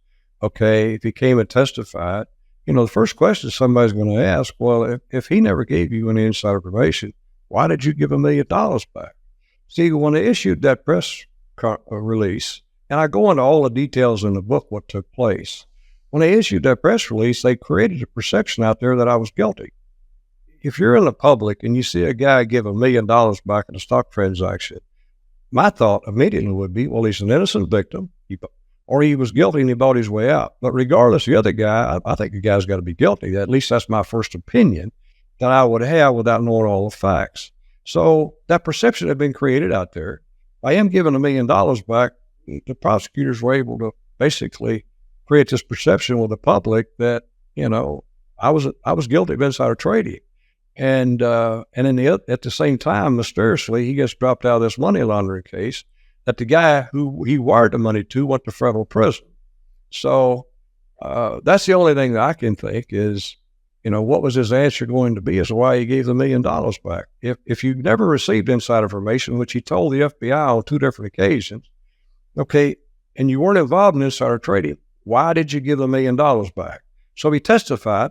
okay, if he came and testified, the first question somebody's going to ask, well, if he never gave you any inside information, why did you give $1 million back? See, when they issued that press release, and I go into all the details in the book what took place, when they issued that press release, they created a perception out there that I was guilty. If you're in the public and you see a guy give $1 million back in a stock transaction, my thought immediately would be, well, he's an innocent victim, or he was guilty and he bought his way out. But regardless, the other guy, I think the guy's got to be guilty. At least that's my first opinion that I would have without knowing all the facts. So that perception had been created out there. By him giving $1 million back, the prosecutors were able to basically create this perception with the public that, I was guilty of insider trading. And at the same time, mysteriously, he gets dropped out of this money laundering case that the guy who he wired the money to went to federal prison. So that's the only thing that I can think is, what was his answer going to be as to why he gave the $1 million back? If you never received inside information, which he told the FBI on 2 different occasions, okay, and you weren't involved in insider trading, why did you give the $1 million back? So he testified.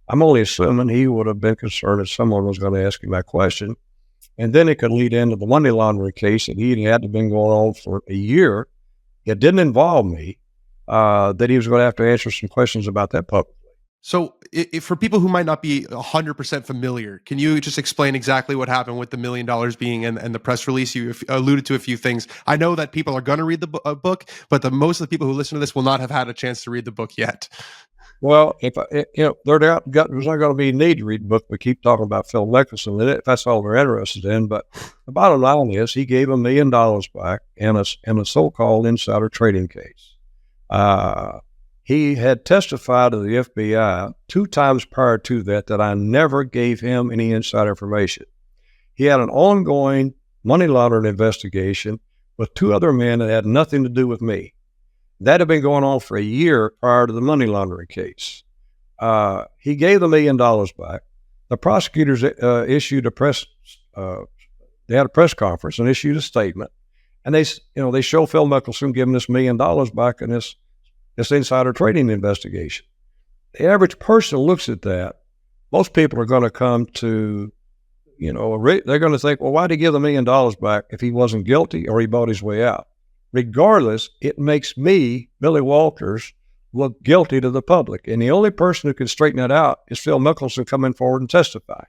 I'm only assuming he would have been concerned if someone was going to ask him that question. And then it could lead into the money laundering case that he had been going on for a year. It didn't involve me. that he was going to have to answer some questions about that publicly. So, if for people who might not be 100% familiar, can you just explain exactly what happened with the $1 million being and the press release? You alluded to a few things. I know that people are going to read the book, but most of the people who listen to this will not have had a chance to read the book yet. Well, there's not going to be need to read the book. We keep talking about Phil Mickelson in it, if that's all they're interested in. But the bottom line is he gave $1 million back in a so-called insider trading case. He had testified to the FBI 2 times prior to that I never gave him any inside information. He had an ongoing money laundering investigation with 2 other men that had nothing to do with me. That had been going on for a year prior to the money laundering case. He gave the $1 million back. The prosecutors issued a press. They had a press conference and issued a statement, and they show Phil Mickelson giving this $1 million back in this insider trading investigation. The average person looks at that. Most people are going to come to, they're going to think, well, why did he give the $1 million back if he wasn't guilty or he bought his way out? Regardless, it makes me, Billy Walters, look guilty to the public. And the only person who can straighten that out is Phil Mickelson coming forward and testifying.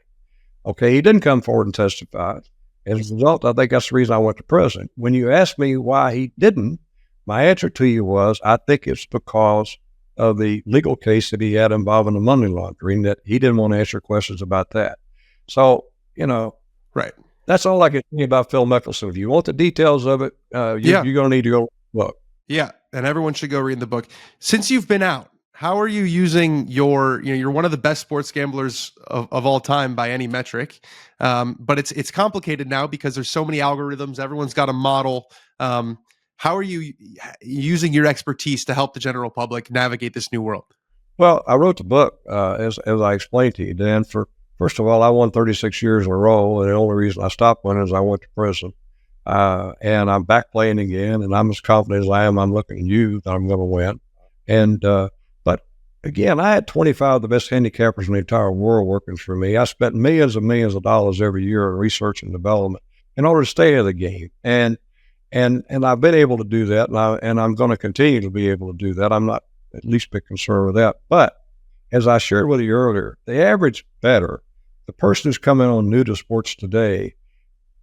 Okay, he didn't come forward and testify. As a result, I think that's the reason I went to prison. When you asked me why he didn't, my answer to you was, I think it's because of the legal case that he had involving the money laundering, that he didn't want to answer questions about that. So, right. That's all I can say about Phil Mickelson. If you want the details of it, you're going to need to go look. Yeah, and everyone should go read the book. Since you've been out, how are you using you're one of the best sports gamblers of all time by any metric, but it's complicated now because there's so many algorithms. Everyone's got a model. How are you using your expertise to help the general public navigate this new world? Well, I wrote the book, as I explained to you, Dan. First of all, I won 36 years in a row, and the only reason I stopped winning is I went to prison. And I'm back playing again, and I'm as confident as I am. I'm looking at you that I'm going to win. And but again, I had 25 of the best handicappers in the entire world working for me. I spent millions and millions of dollars every year in research and development in order to stay in the game. And I've been able to do that, and I'm going to continue to be able to do that. I'm not at least a bit concerned with that. But as I shared with you earlier, the average bettor, the person who's coming on new to sports today,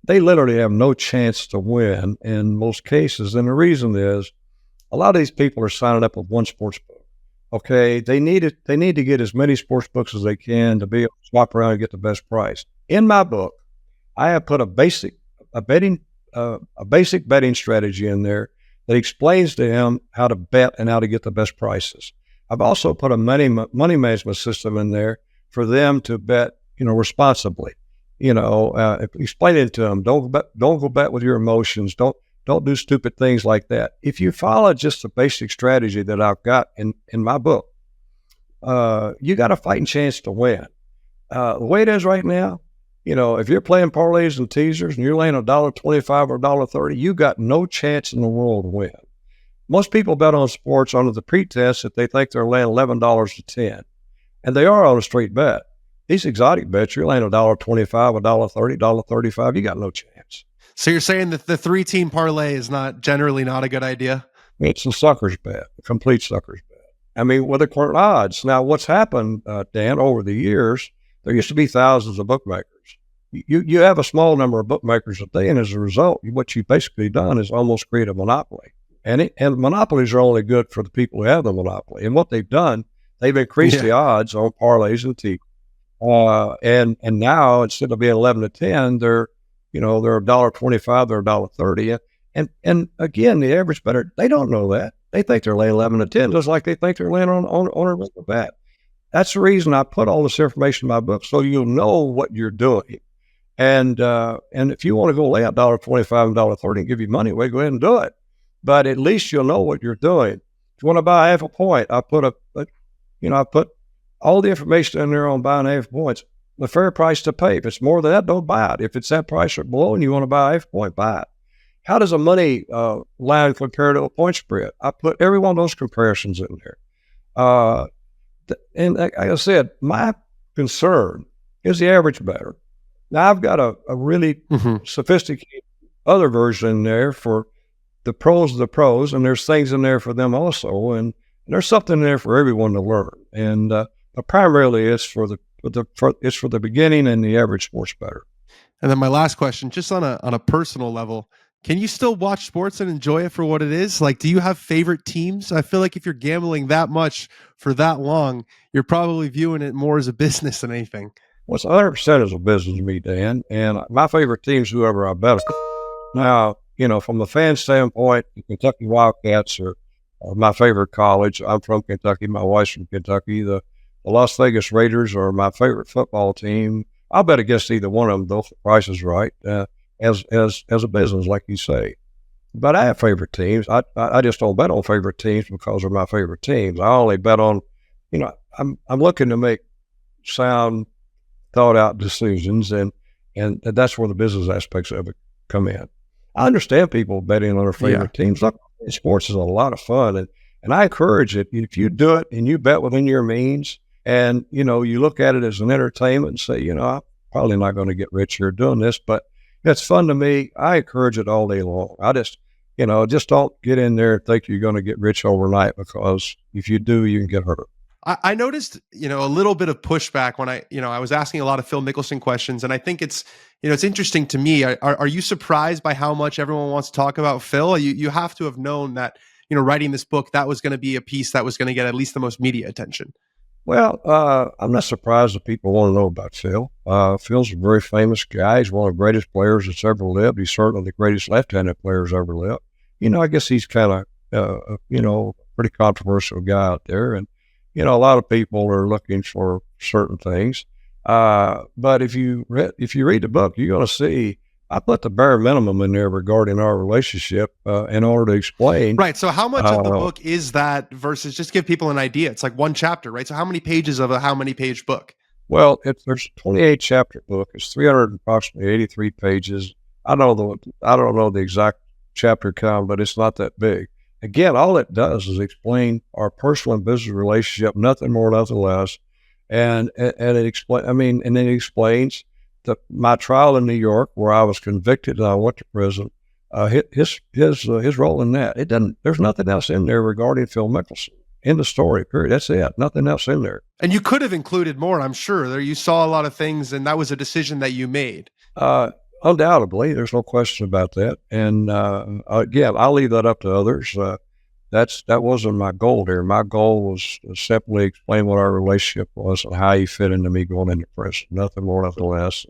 they literally have no chance to win in most cases. And the reason is a lot of these people are signing up with one sports book. Okay, they need to get as many sports books as they can to be able to swap around and get the best price. In my book, I have put a basic betting strategy in there that explains to them how to bet and how to get the best prices. I've also put a money management system in there for them to bet, responsibly. Explaining to them, don't go bet with your emotions. Don't do stupid things like that. If you follow just the basic strategy that I've got in my book, you got a fighting chance to win. The way it is right now, if you're playing parlays and teasers and you're laying $1.25 or $1.30, you got no chance in the world to win. Most people bet on sports under the pretense that they think they're laying $11 to 10, and they are on a straight bet. These exotic bets, you're laying $1.25, $1.30, $1.35, you got no chance. So you're saying that the 3-team parlay is generally not a good idea? It's a sucker's bet, a complete sucker's bet. I mean, with the current odds. Now, what's happened, Dan, over the years, there used to be thousands of bookmakers. You have a small number of bookmakers today, and as a result, what you've basically done is almost create a monopoly. And monopolies are only good for the people who have the monopoly. And what they've done, they've increased the odds on parlays and teams. And now instead of being 11 to 10, they're $1.25, they're $1.30. And again, the average bettor, they don't know that. They think they're laying 11 to 10, just like they think they're laying on a regular bet. That's the reason I put all this information in my book, so you'll know what you're doing. And if you want to go lay out $1.25 and $1.30 and give you money away, go ahead and do it. But at least you'll know what you're doing. If you want to buy half a point, I put all the information in there on buying half points, the fair price to pay. If it's more than that, don't buy it. If it's that price or below and you want to buy a half point, buy it. How does a money line compare to a point spread? I put every one of those comparisons in there. And like I said, my concern is the average bettor. Now, I've got a really sophisticated other version in there for the pros are the pros, and there's things in there for them also, and there's something there for everyone to learn. And but primarily, it's for the beginning and the average sports bettor. And then my last question, just on a personal level, can you still watch sports and enjoy it for what it is? Like, do you have favorite teams? I feel like if you're gambling that much for that long, you're probably viewing it more as a business than anything. Well, it's 100% as a business to me, Dan. And my favorite team's whoever I bet on. Now, from the fan standpoint, the Kentucky Wildcats are my favorite college. I'm from Kentucky. My wife's from Kentucky. The Las Vegas Raiders are my favorite football team. I'll bet against either one of them, though, if the price is right, as a business, like you say. But I have favorite teams. I just don't bet on favorite teams because they're my favorite teams. I only bet on, I'm looking to make sound, thought-out decisions, and that's where the business aspects of it come in. I understand people betting on their favorite teams. Look, sports is a lot of fun, and I encourage it. If you do it and you bet within your means, and you look at it as an entertainment and say, I'm probably not going to get rich here doing this, but it's fun to me. I encourage it all day long. I just don't get in there and think you're going to get rich overnight, because if you do, you can get hurt. I noticed, a little bit of pushback when I was asking a lot of Phil Mickelson questions, and I think it's interesting to me. Are you surprised by how much everyone wants to talk about Phil? You have to have known that, writing this book, that was going to be a piece that was going to get at least the most media attention. Well, I'm not surprised that people want to know about Phil. Phil's a very famous guy. He's one of the greatest players that's ever lived. He's certainly the greatest left-handed players ever lived. I guess he's kind of, pretty controversial guy out there. And, a lot of people are looking for certain things. But if you read the book, you're going to see I put the bare minimum in there regarding our relationship in order to explain. Right. So how much of the book is that versus just give people an idea? It's like one chapter, right? So how many pages of a how many page book? Well, there's a 28 chapter book. It's 383 pages. I don't know the exact chapter count, but it's not that big. Again, all it does is explain our personal and business relationship, nothing more, nothing less. And it explains my trial in New York, where I was convicted and I went to prison. His role in that. There's nothing else in there regarding Phil Mickelson. In the story, period. That's it. Nothing else in there. And you could have included more, I'm sure. There you saw a lot of things, and that was a decision that you made. Undoubtedly, there's no question about that. And again, I'll leave that up to others. That wasn't my goal here. My goal was to simply explain what our relationship was and how he fit into me going into prison. Nothing more, nothing less.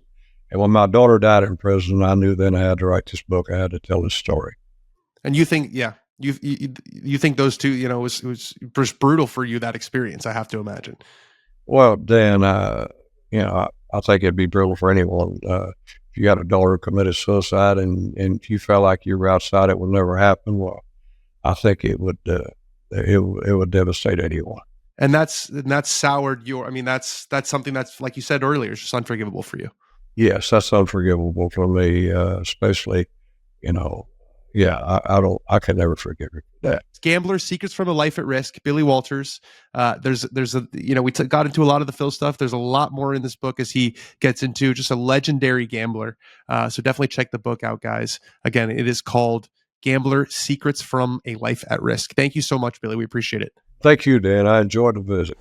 And when my daughter died in prison, I knew then I had to write this book. I had to tell this story. And you think, you think those two, was brutal for you, that experience, I have to imagine. Well, Dan, I think it'd be brutal for anyone. If you got a daughter who committed suicide and if you felt like you were outside, it would never happen. Well, I think it would devastate anyone. And that's soured that's something that's, like you said earlier, it's just unforgivable for you. Yes, that's unforgivable for me, especially, I can never forgive that. Gambler Secrets from a Life at Risk, Billy Walters. There's we got into a lot of the Phil stuff. There's a lot more in this book as he gets into just a legendary gambler. So definitely check the book out, guys. Again, it is called Gambler Secrets from a Life at Risk. Thank you so much, Billy. We appreciate it. Thank you, Dan. I enjoyed the visit.